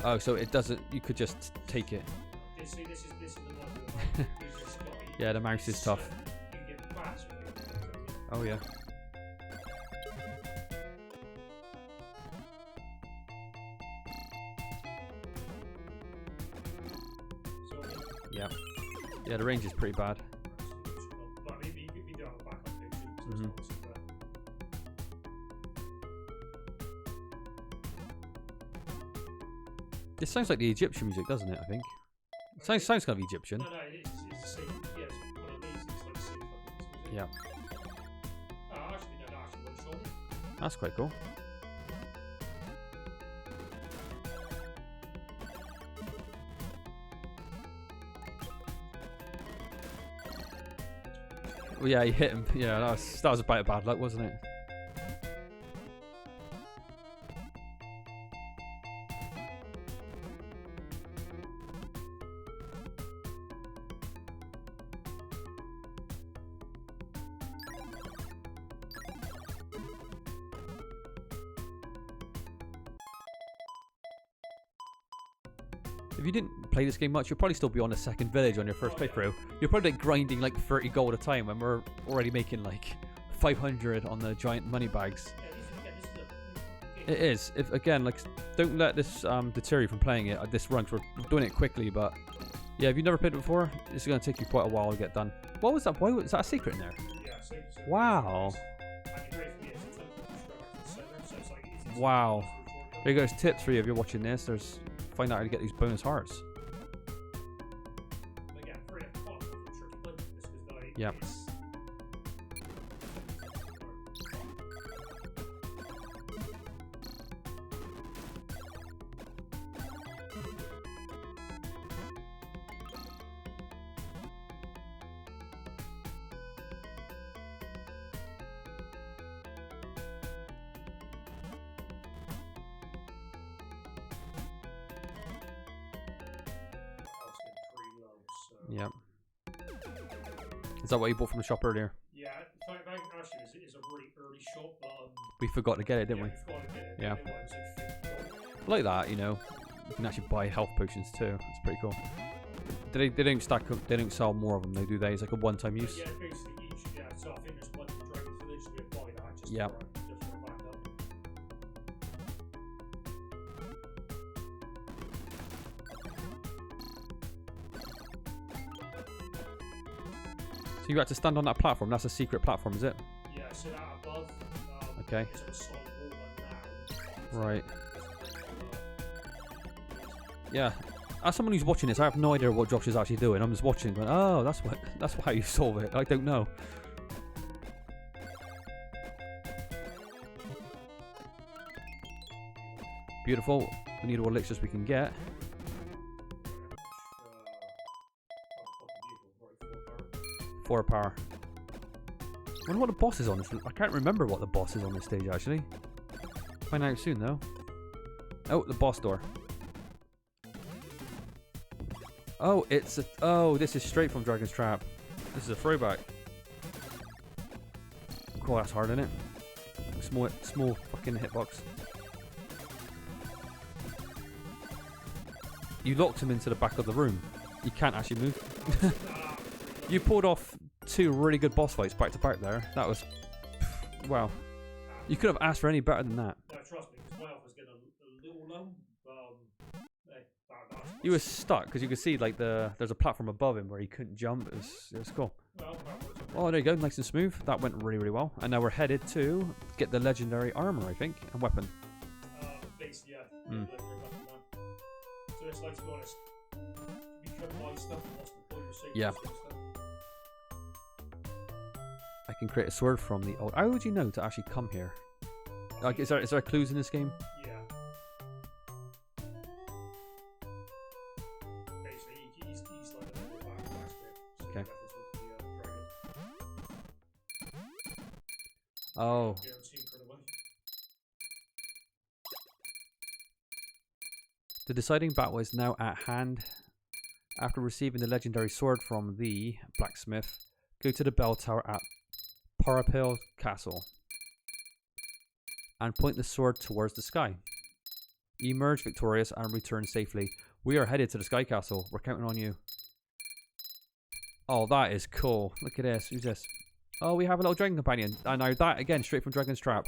Speaker 1: Oh, so it doesn't. You could just take it.
Speaker 2: See, this is the one that
Speaker 1: yeah, the mouse is tough.
Speaker 2: You can get fast with it.
Speaker 1: Oh yeah. Yeah. Yeah, the range is pretty bad.
Speaker 2: But maybe we do have a backup picture. So
Speaker 1: Mm-hmm.
Speaker 2: it's not so bad.
Speaker 1: This sounds like the Egyptian music, doesn't it? I think. It sounds kind of Egyptian.
Speaker 2: No, it's the same. Yeah, it's one of these. It's like the same fucking music.
Speaker 1: Yeah.
Speaker 2: Oh, actually, no, actually, one shoulder.
Speaker 1: That's quite cool. Well, yeah, he hit him. Yeah, that was a bit of bad luck, wasn't it? If you didn't play this game much, you'll probably still be on the second village on your first playthrough. You're probably like grinding like 30 gold a time when we're already making like 500 on the giant money bags. It is. If again, like, don't let this deter you from playing it at this run, 'cause we're doing it quickly. But yeah, if you've never played it before, it's going to take you quite a while to get done. What was that? Why was that a secret in there?
Speaker 2: Yeah,
Speaker 1: Wow. Wow. There goes tips for you if you're watching this. There's find out how to get these bonus hearts. Yeah. Yep. Is that what you bought from the shop earlier?
Speaker 2: Yeah, actually, it's a really early shop.
Speaker 1: We forgot to get it, didn't
Speaker 2: yeah,
Speaker 1: we?
Speaker 2: forgot to get it.
Speaker 1: Yeah.
Speaker 2: It was like $50.
Speaker 1: Like that, you know. You can actually buy health potions too. It's pretty cool. They don't stack up. They don't sell more of them. They do. It's like a one-time use.
Speaker 2: Yeah, basically each. Yeah, so I think there's one in the Dragon Village. So we buy that just
Speaker 1: Yep.
Speaker 2: for backup.
Speaker 1: So you got to stand on that platform. That's a secret platform, is it?
Speaker 2: Yeah, so that above.
Speaker 1: Okay.
Speaker 2: Is a solid wall now.
Speaker 1: Right. Yeah. As someone who's watching this, I have no idea what Josh is actually doing. I'm just watching, going, "Oh, that's how you solve it." I don't know. Beautiful. We need all elixirs we can get. For power. I wonder what the boss is on this. I can't remember what the boss is on this stage actually. Find out soon though. Oh, the boss door. Oh, it's a. Oh, this is straight from Dragon's Trap. This is a throwback. Cool, that's hard, isn't it? Small fucking hitbox. You locked him into the back of the room. You can't actually move. You pulled off 2 really good boss fights back to back there. That was. Wow. You could have asked for any better than that.
Speaker 2: No, trust me, because my health was getting a little low.
Speaker 1: You were stuck because you could see like there's a platform above him where he couldn't jump. It was cool. Oh, there you go, nice and smooth. That went really well. And now we're headed to get the legendary armor, I think, and weapon.
Speaker 2: Base, yeah. So it's like, to be honest, you can buy stuff. What's the point of saving?
Speaker 1: Yeah. I can create a sword from the old. How would you know to actually come here? Like, is there clues in this game?
Speaker 2: Yeah. Basically, he's like a little blacksmith. So
Speaker 1: okay.
Speaker 2: The
Speaker 1: Oh. The deciding battle is now at hand. After receiving the legendary sword from the blacksmith, go to the bell tower at Parapel Castle and point the sword towards the sky. Emerge victorious and return safely. We are headed to the Sky Castle. We're counting on you. Oh, that is cool. Look at this. Who's this? Oh, we have a little dragon companion. And now that, again, straight from Dragon's Trap.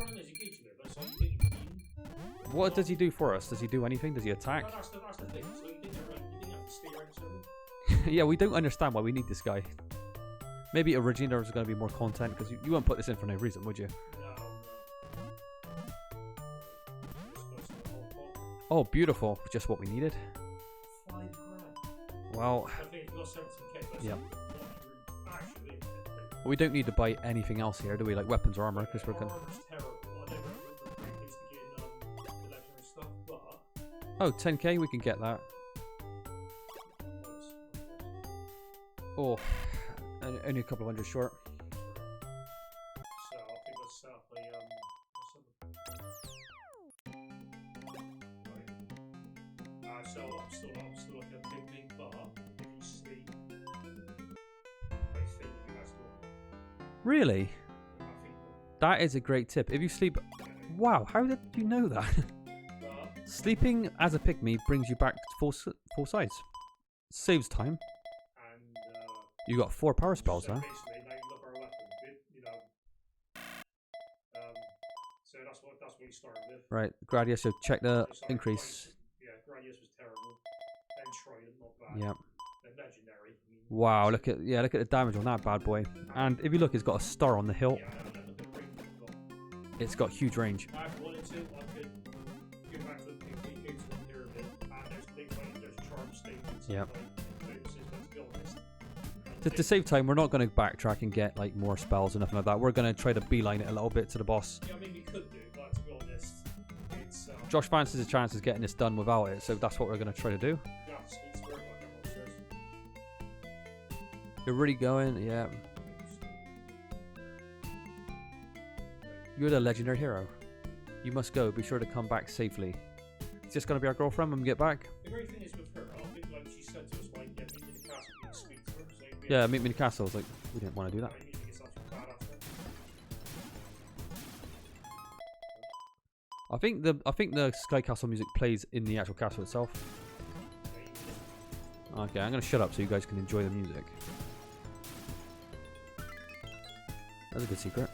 Speaker 1: What does he do for us? Does he do anything? Does he attack?
Speaker 2: That's the thing. So you didn't have to stay around.
Speaker 1: Yeah, we don't understand why we need this guy. Maybe originally there was going to be more content, because you wouldn't put this in for no reason, would you? Oh, beautiful. Just what we needed. Well, yeah. We don't need to buy anything else here, do we? Like weapons or armor, because we're going to... Oh, 10k, we can get that. Oh, only a couple of hundred short.
Speaker 2: So I'll pick this up so I'm still like a big thing, but if you sleep, I think that's what.
Speaker 1: Really?
Speaker 2: I think
Speaker 1: that is a great tip. If you sleep, wow, how did you know that? Sleeping as a pygmy brings you back to full size. Saves time.
Speaker 2: And
Speaker 1: You got 4 power spells,
Speaker 2: so
Speaker 1: huh?
Speaker 2: basically, now you look our weapon with, so that's what you start with.
Speaker 1: Right, Gradius, so check the
Speaker 2: Sorry,
Speaker 1: increase.
Speaker 2: yeah, Gradius was terrible. Then Trident, not bad.
Speaker 1: Yep.
Speaker 2: Then Legendary. I mean,
Speaker 1: Wow, look at the damage on that bad boy. And if you look, it's got a star on the hilt.
Speaker 2: yeah, and look at the range it's got.
Speaker 1: It's got huge range.
Speaker 2: Now, if I wanted to, I could go back to the PvP, go to the pyramid, and there's charm statements.
Speaker 1: Yep.
Speaker 2: Like, bonuses, but to be honest,
Speaker 1: To save time, we're not going to backtrack and get like more spells or nothing like that. We're going to try to beeline it a little bit to the boss.
Speaker 2: yeah, I mean, we could do, but to be honest, it's
Speaker 1: Josh fancies his chances of getting this done without it, so that's what we're going to try to do.
Speaker 2: yeah, it's worth like that one says.
Speaker 1: You're really going, yeah. You're the legendary hero. You must go. Be sure to come back safely. Is this going to be our girlfriend when we get back?
Speaker 2: The great thing is with her, I think like she said to us, like, yeah, meet me in the castle, you can speak to her. So
Speaker 1: Yeah, meet me in the castle. It's like, we didn't want to do that.
Speaker 2: I need to get something bad after.
Speaker 1: I think the Sky Castle music plays in the actual castle itself. Okay, I'm going to shut up so you guys can enjoy the music. That's a good secret.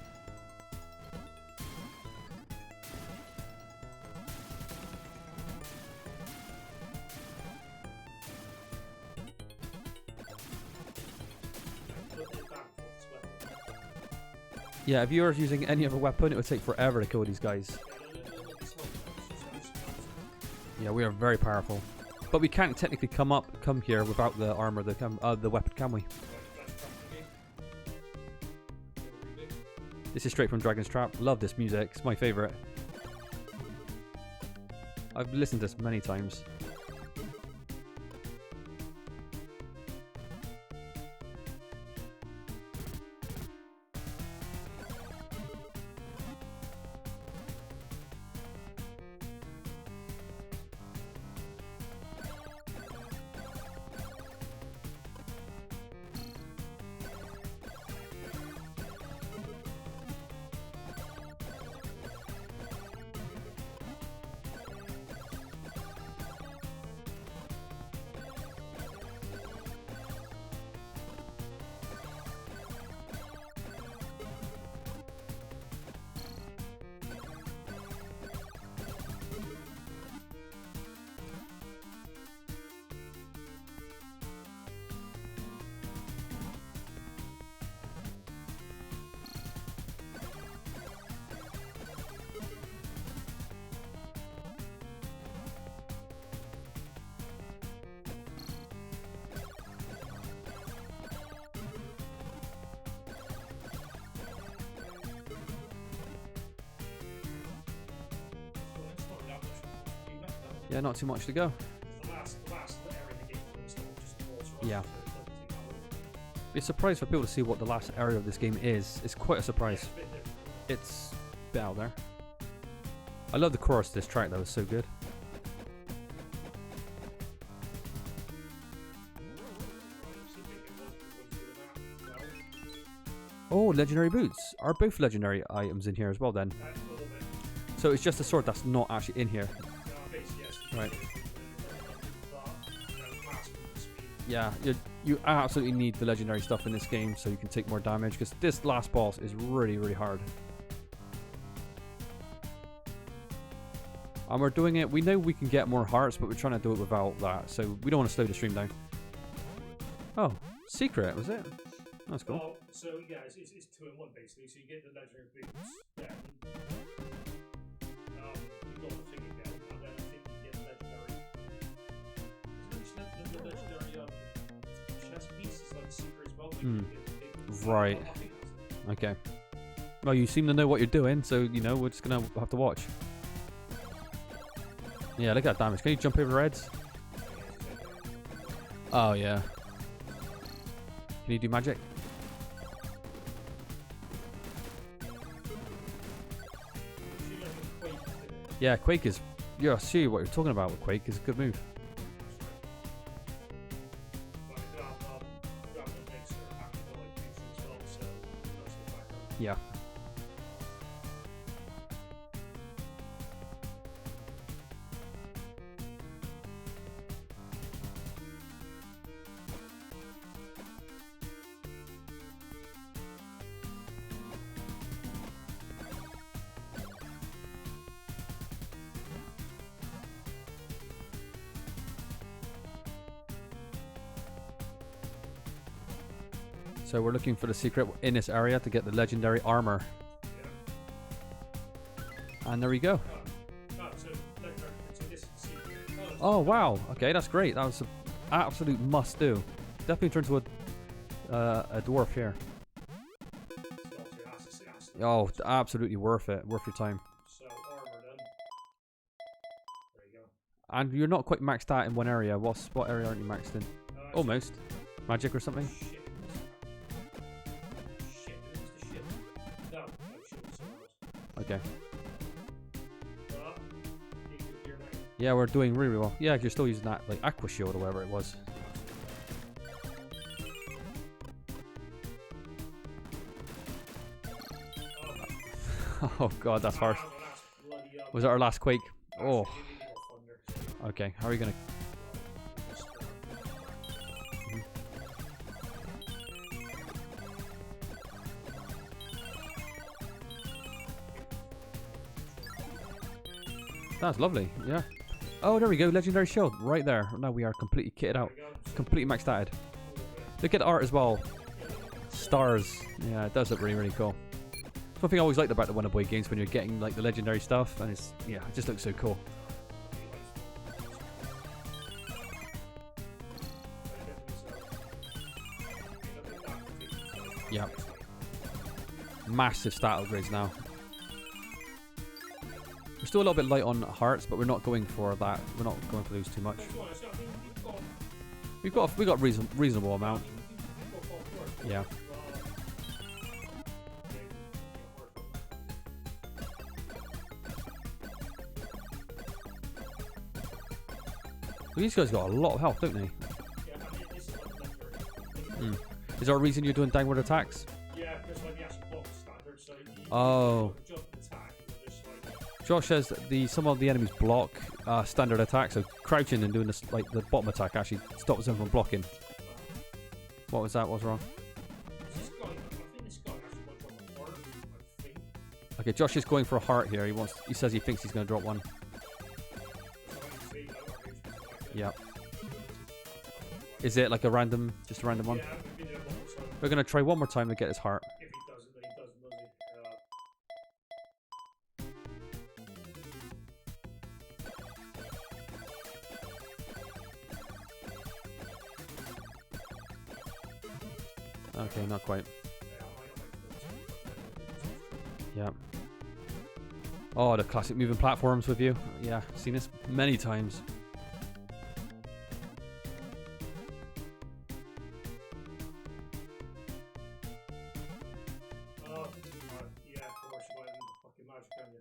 Speaker 1: Yeah, if you were using any other weapon, it would take forever to kill these guys. Yeah, we are very powerful. But we can't technically come here without the armor, the weapon, can we? This is straight from Dragon's Trap. Love this music. It's my favorite. I've listened to this many times. Yeah, not too much to go.
Speaker 2: The last area of the game was just a boss rush,
Speaker 1: Yeah.
Speaker 2: so it doesn't take that long.
Speaker 1: Be a surprise for people to see what the last area of this game is. It's quite a surprise.
Speaker 2: It's a bit different.
Speaker 1: It's a bit out there. I love the chorus to this track though, it's so good. Oh, legendary boots. Are both legendary items in here as well then? So it's just a sword that's not actually in here. Right. Yeah, you absolutely need the legendary stuff in this game so you can take more damage, because this last boss is really, really hard. And we're doing it, we know we can get more hearts, but we're trying to do it without that, so we don't want to slow the stream down. Oh, secret, was it? That's cool.
Speaker 2: Well, so yeah, it's 2 in 1 basically. So you get the legendary boots, then you got the thing again, and then I think you get the legendary chest piece is like a secret as well. Like you get the big,
Speaker 1: right.
Speaker 2: I think that's it.
Speaker 1: Okay. Well, you seem to know what you're doing, so you know we're just gonna have to watch. Yeah, look at that damage. Can you jump over reds? Oh yeah. Can you do magic? Yeah, Quake is... Yeah, I see what you're talking about with Quake. It's a good move. Yeah. So we're looking for the secret in this area to get the legendary armor.
Speaker 2: Yeah.
Speaker 1: And there we go.
Speaker 2: So this is the secret.
Speaker 1: Oh wow. Okay, that's great. That was an absolute must do. Definitely turn to a dwarf here. Oh, absolutely worth it. Worth your time.
Speaker 2: So armor then. There you go.
Speaker 1: And you're not quite maxed out in one area. What area aren't you maxed in? Almost. Magic or something?
Speaker 2: Shit. Who's the shit? No, shit. Someone else.
Speaker 1: Okay.
Speaker 2: Here now.
Speaker 1: Yeah, we're doing really well. Yeah, you're still using that like aqua shield or whatever it was. Oh god, that's harsh. Was that our last quake? Oh. Okay, how are we gonna... That's lovely, yeah. Oh, there we go, legendary shield, right there. Now we are completely kitted out. Completely maxed out. Look at the art as well. Stars. Yeah, it does look really, really cool. One thing I always liked about the Wonder Boy games when you're getting like the legendary stuff, and it's, yeah, it just looks so cool. Yeah. Massive stat upgrades now. We're still a little bit light on hearts, but we're not going for that. We're not going for those too much. We got reasonable amount. Yeah. These guys got a lot of health, don't they? Is there a reason you're doing downward attacks?
Speaker 2: Yeah, because like the actual block standard, so you jump and attack.
Speaker 1: Josh says that some of the enemies block standard attacks, so crouching and doing this like the bottom attack actually stops them from blocking. What was that? What's wrong?
Speaker 2: This guy, I think this guy actually might drop a heart, I think.
Speaker 1: Okay, Josh is going for a heart here. He says he thinks he's going to drop one. Yeah. Is it like a random, just a random one?
Speaker 2: Yeah, we've been there once, so
Speaker 1: We're going to try one more time to get his heart.
Speaker 2: if he doesn't, then he doesn't, does he?
Speaker 1: Okay, not quite. Yeah. Oh, the classic moving platforms with you. Yeah, seen this many times.
Speaker 2: Yeah, of course, you went fucking magic, can you?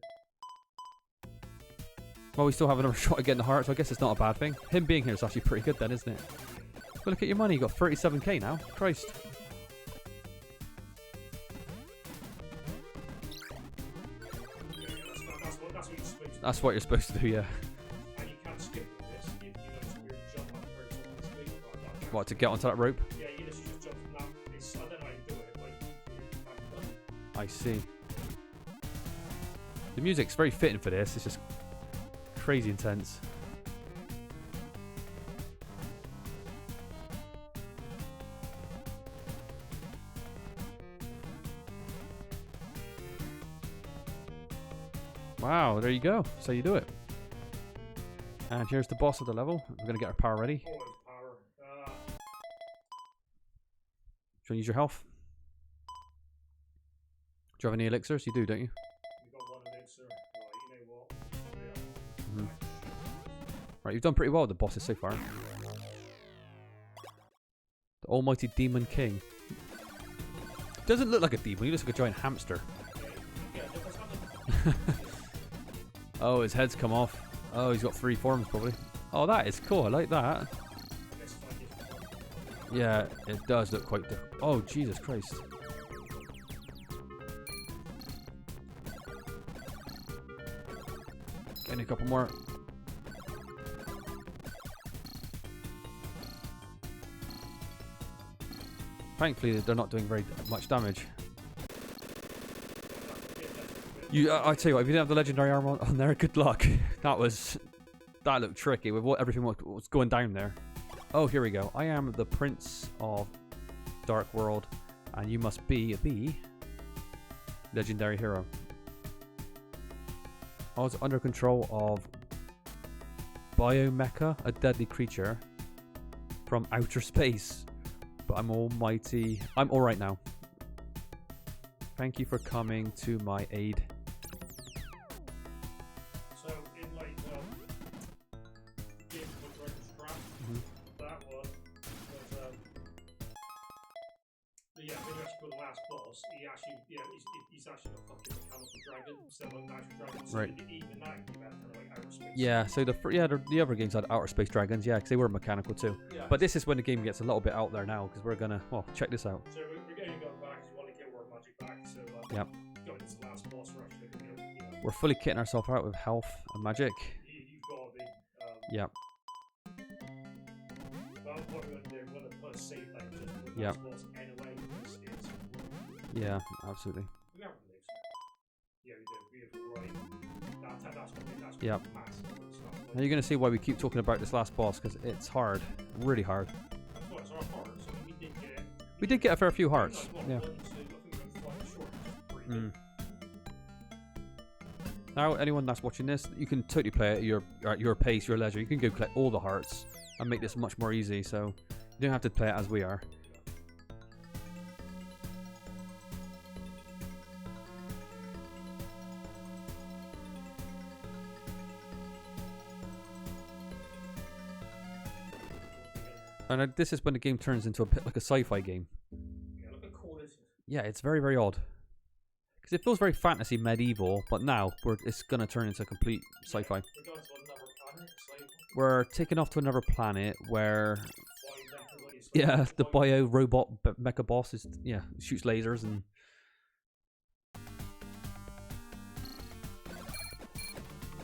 Speaker 1: Well, we still have another shot at getting the heart, so I guess it's not a bad thing. Him being here is actually pretty good then, isn't it? But look at your money, you got 37k now. Christ. That's what you're supposed to do, yeah.
Speaker 2: And you can't skip all this. You just weird jump up where it's on the screen.
Speaker 1: What, to get onto that rope?
Speaker 2: Yeah, you just jump from that. I don't know how you do it, but you can't.
Speaker 1: I see. The music's very fitting for this. It's just crazy intense. Wow, there you go. So you do it. And here's the boss of the level. We're going to get our power ready.
Speaker 2: Always power.
Speaker 1: Do you want to use your health? Do you have any elixirs? You do, don't you?
Speaker 2: You got one elixir. Right, you know what? Yeah.
Speaker 1: Right, you've done pretty well with the bosses so far. The Almighty Demon King. Doesn't look like a demon, he looks like a giant hamster. Oh, his head's come off. Oh, he's got 3 forms probably. Oh, that is cool, I like that. Yeah, it does look quite different. Oh, Jesus Christ. Getting a couple more. Thankfully, they're not doing very much damage. I tell you what, if you didn't have the legendary armor on there, good luck. That looked tricky with everything was going down there. Oh, here we go. I am the Prince of Dark World. And you must be the legendary hero. I was under control of Biomecha, a deadly creature from outer space. But I'm almighty. I'm alright now. Thank you for coming to my aid.
Speaker 2: So, in like Game of Dragon's Draft, that one was yeah, when you actually put the last boss, he's actually a fucking mechanical dragon instead of like an actual dragon. So
Speaker 1: right.
Speaker 2: Even that you had kind of like outer space.
Speaker 1: Yeah, so the other games had outer space dragons, yeah, because they were mechanical too.
Speaker 2: Yeah.
Speaker 1: But this is when the game gets a little bit out there now, because we're gonna, well, check this out.
Speaker 2: So we're going to go back because we want to get work magic back. So
Speaker 1: yep.
Speaker 2: Going into the last boss rush,
Speaker 1: we're fully kitting ourselves out with health and magic.
Speaker 2: You've got to be.
Speaker 1: Yep.
Speaker 2: Well, what we're going to do, we're going to put a save like just with the
Speaker 1: yep.
Speaker 2: last boss anyway.
Speaker 1: Yeah, absolutely.
Speaker 2: We have reliefs. Yeah, we do. We have right. That's what
Speaker 1: yep.
Speaker 2: massive.
Speaker 1: Now you're going to see why we keep talking about this last boss, because it's hard. Really hard.
Speaker 2: That's why it's our heart. So
Speaker 1: we did get a fair few hearts. Yeah. Now, anyone that's watching this, you can totally play it at your pace, your leisure. You can go collect all the hearts and make this much more easy, so you don't have to play it as we are. And this is when the game turns into a bit like a sci-fi game.
Speaker 2: Yeah, look how cool this is.
Speaker 1: Yeah, it's very, very odd. Because it feels very fantasy, medieval, but now it's going to turn into complete sci-fi.
Speaker 2: We're going to another planet.
Speaker 1: We're taking off to another planet where... yeah, the bio robot mecha boss is, yeah, shoots lasers and...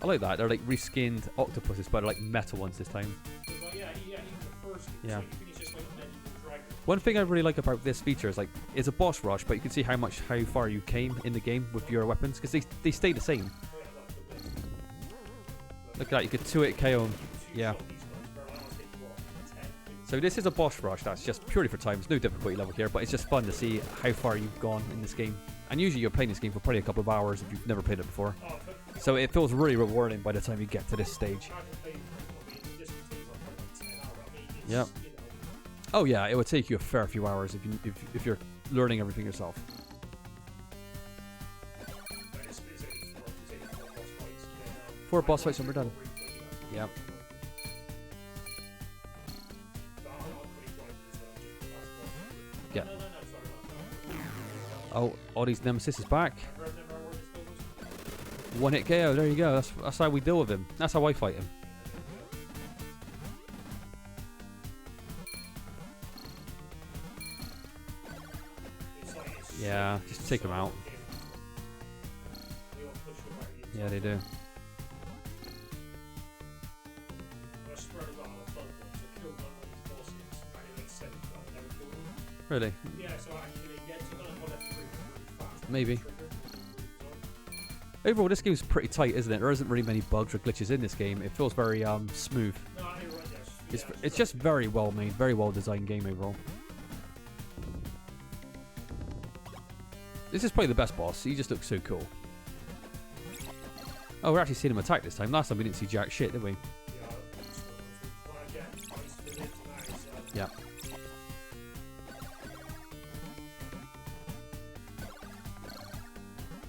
Speaker 1: I like that. They're like reskinned octopuses, but they're like metal ones this time. Yeah. One thing I really like about this feature is like it's a boss rush, but you can see how far you came in the game with your weapons because they stay the same. Look at that, you could 2-hit KO them. Yeah. So this is a boss rush that's just purely for time. There's no difficulty level here, but it's just fun to see how far you've gone in this game. And usually you're playing this game for probably a couple of hours if you've never played it before. So it feels really rewarding by the time you get to this stage. Yep. Oh yeah, it would take you a fair few hours if you're learning everything yourself. 4 boss fights and we're done. Yep. Yeah. Oh, Oddie's nemesis is back. 1-hit KO, there you go. That's how we deal with him. That's how I fight him. Yeah, just take them out. Yeah, they do. Really? Maybe. Overall, this game's pretty tight, isn't it? There isn't really many bugs or glitches in this game. It feels very smooth. It's just very well made, very well designed game overall. This is probably the best boss. He just looks so cool. Oh, we're actually seeing him attack this time. Last time we didn't see jack shit, did we? Yeah.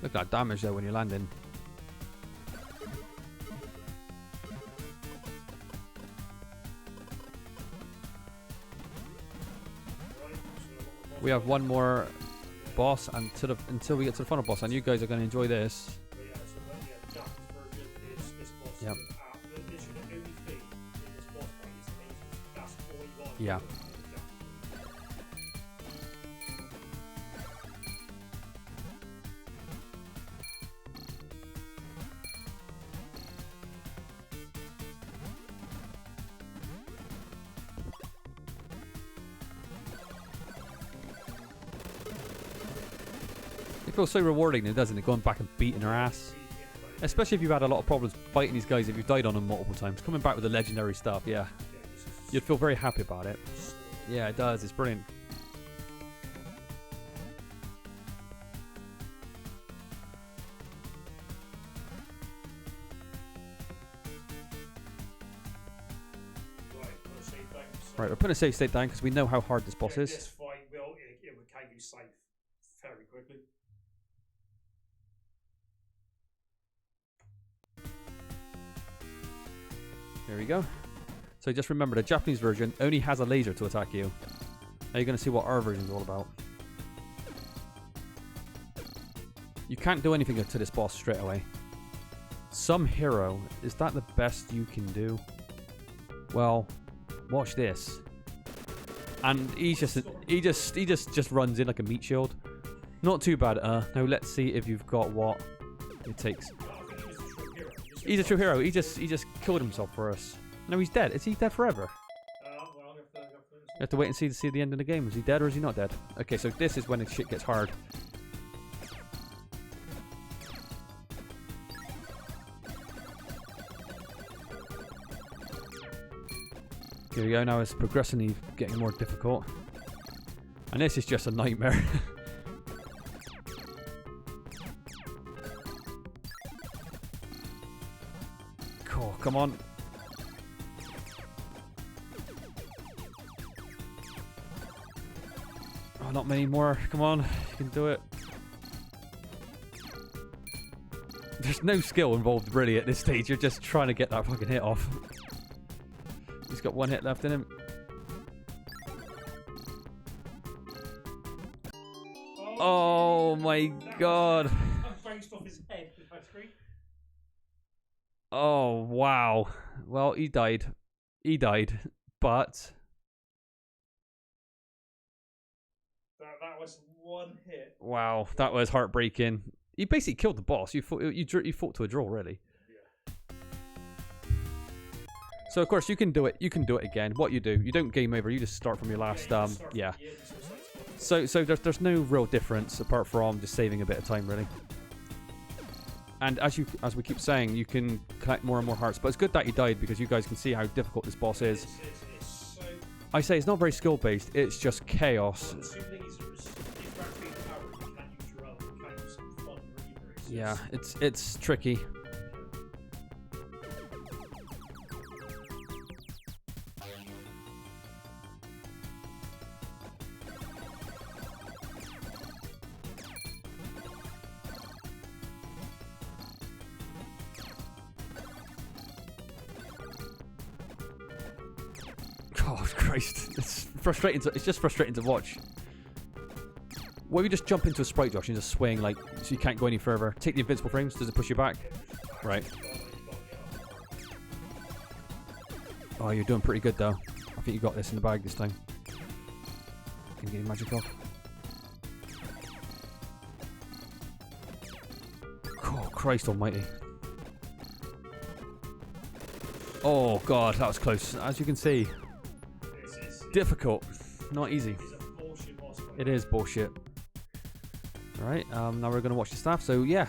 Speaker 1: Look at that damage there when you're landing. We have one more boss and until we get to the final boss, and you guys are going to enjoy this. Yep. Yeah. It feels so rewarding, doesn't it? Going back and beating her ass. Especially if you've had a lot of problems fighting these guys, if you've died on them multiple times. Coming back with the legendary stuff, yeah. You'd feel very happy about it. Yeah, it does. It's brilliant. Right, we're putting a save state down because we know how hard this boss is.
Speaker 2: This fight will it would take you safe very quickly.
Speaker 1: There we go. So just remember, the Japanese version only has a laser to attack you. Now you're going to see what our version is all about. You can't do anything to this boss straight away. Some hero, is that the best you can do? Well, watch this. And he just runs in like a meat shield. Not too bad. Now let's see if you've got what it takes. He's a true hero. He just killed himself for us. No, he's dead. Is he dead forever?
Speaker 2: Well,
Speaker 1: You have to wait and see to see the end of the game. Is he dead or is he not dead? Okay, so this is when the shit gets hard. Here we go. Now it's progressively getting more difficult. And this is just a nightmare. Cool, come on. Oh, not many more. Come on, you can do it. There's no skill involved really at this stage. You're just trying to get that fucking hit off. He's got one hit left in him. Oh my god. Oh wow. Well, he died. He died. But
Speaker 2: that was one hit.
Speaker 1: Wow, that was heartbreaking. You basically killed the boss. You fought to a draw, really. So of course you can do it. You can do it again. What you do, you don't game over. You just start from your last. Yeah. So there's no real difference apart from just saving a bit of time, really. And as we keep saying, you can collect more and more hearts. But it's good that you died because you guys can see how difficult this boss is. I say it's not very skill based. It's just chaos. Yeah, it's tricky. Oh Christ, it's frustrating. It's just frustrating to watch. Why don't you just jump into a sprite, Josh, and just swing like so you can't go any further? Take the invincible frames. Does it push you back? Right. Oh, you're doing pretty good though. I think you got this in the bag this time. Can you get your magic off? Oh Christ Almighty! Oh God, that was close. As you can see. Difficult, not easy. It is bullshit. Alright, now we're going to watch the staff. So yeah,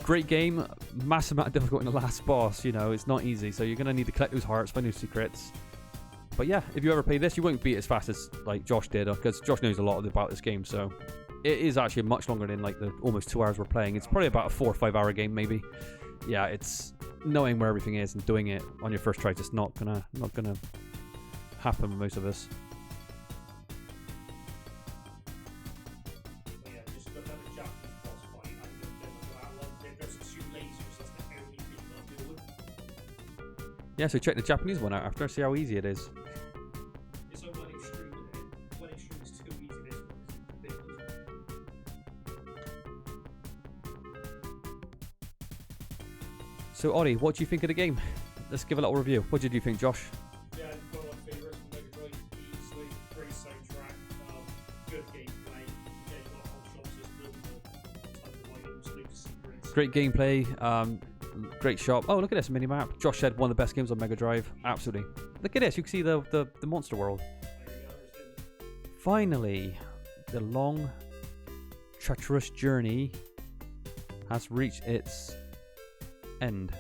Speaker 1: great game, massive amount of difficulty in the last boss. You know, it's not easy, so you're going to need to collect those hearts, find those secrets. But yeah, if you ever play this, you won't beat it as fast as like Josh did, because Josh knows a lot about this game. So it is actually much longer than like the almost 2 hours we're playing. It's probably about a 4 or 5 hour game, maybe. Yeah, it's knowing where everything is and doing it on your first try just not gonna happen with most of us. Yeah, so check the Japanese one out after, see how easy it is.
Speaker 2: It's like when extreme is too easy, this one is ridiculous.
Speaker 1: So Ollie, what do you think of the game? Let's give a little review. What did you think, Josh?
Speaker 2: Yeah, one of my favourites from Mega Drive. Easily, great soundtrack, good gameplay. Again, you've got a whole shop system, tons of items, loot secrets.
Speaker 1: Great gameplay, great shop. Oh, look at this mini-map. Josh said one of the best games on Mega Drive. Absolutely. Look at this. You can see the monster world. Finally, the long, treacherous journey has reached its end.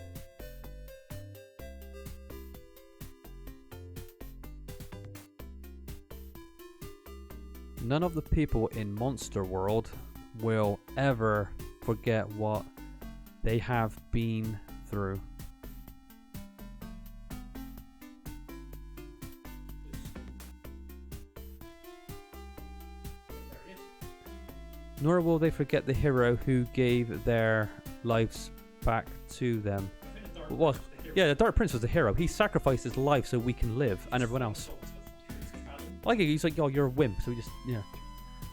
Speaker 1: None of the people in Monster World will ever forget what they have been through. Nor will they forget the hero who gave their lives back to them.
Speaker 2: I think the Dark
Speaker 1: Well,
Speaker 2: Prince was the hero.
Speaker 1: yeah, the Dark Prince was the hero. He sacrificed his life so we can live, and everyone else. I like it. He's like, oh, you're a wimp. So we just, yeah.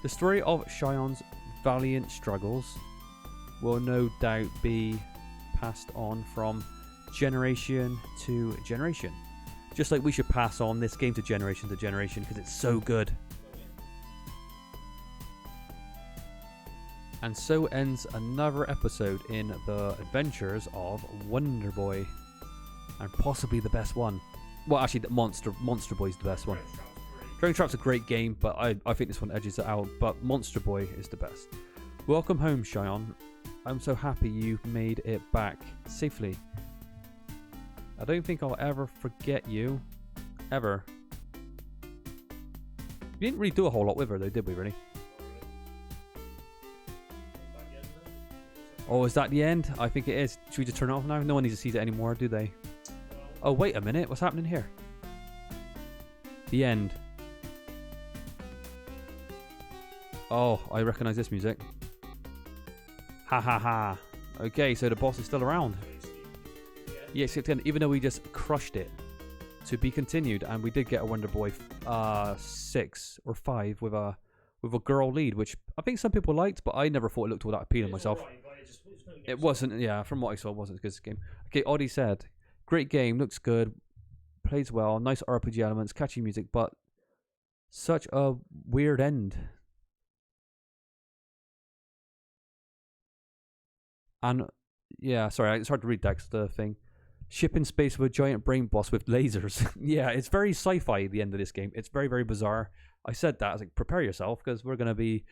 Speaker 1: The story of Cheyon's valiant struggles will no doubt be passed on from generation to generation. Just like we should pass on this game to generation because it's so good. And so ends another episode in the adventures of Wonder Boy. And possibly the best one. Well, actually, the Monster Boy is the best one. Dragon Trap's a great game, but I think this one edges it out. But Monster Boy is the best. Welcome home, Cheyon. I'm so happy you made it back safely. I don't think I'll ever forget you. Ever. We didn't really do a whole lot with her, though, did we, really? Oh, is that the end? I think it is. Should we just turn it off now? No one needs to see it anymore, do they? Oh, wait a minute. What's happening here? The end. Oh, I recognize this music. Ha ha ha. Okay, so the boss is still around. Yes, even though we just crushed it. To be continued, and we did get a Wonder Boy 6 or 5 with a girl lead, which I think some people liked, but I never thought it looked all that appealing myself.
Speaker 2: Right, but
Speaker 1: it wasn't, yeah, from what I saw, it wasn't as good as the game. Okay, Audie said, great game, looks good, plays well, nice RPG elements, catchy music, but such a weird end. And, yeah, sorry, it's hard to read that's the thing. Ship in space with a giant brain boss with lasers. Yeah, it's very sci-fi, the end of this game. It's very, very bizarre. I said that, I was like, prepare yourself, because we're going to be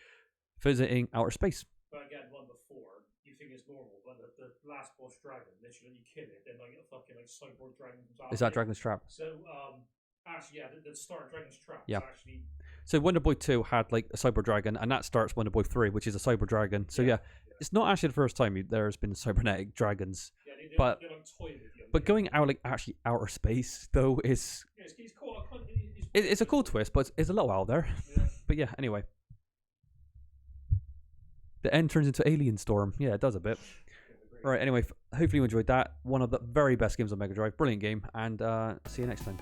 Speaker 1: visiting outer space.
Speaker 2: But again, one before, you think it's normal, but the last boss dragon, literally you kill it, then like a fucking like cyborg dragon comes out.
Speaker 1: Is that Dragon's Trap?
Speaker 2: So, actually, yeah, the start of Dragon's Trap
Speaker 1: yeah.
Speaker 2: is actually...
Speaker 1: So Wonder Boy 2 had like a cyber dragon, and that starts Wonder Boy 3, which is a cyber dragon. So yeah. It's not actually the first time there's been cybernetic dragons. Yeah,
Speaker 2: they're like toy with you.
Speaker 1: But going out, like, actually outer space, though, is...
Speaker 2: Yeah, it's cool.
Speaker 1: It's a cool twist, but it's a little out there. Yeah. But yeah, anyway. The end turns into Alien Storm. Yeah, it does a bit. Alright, anyway, hopefully you enjoyed that. One of the very best games on Mega Drive. Brilliant game, and see you next time.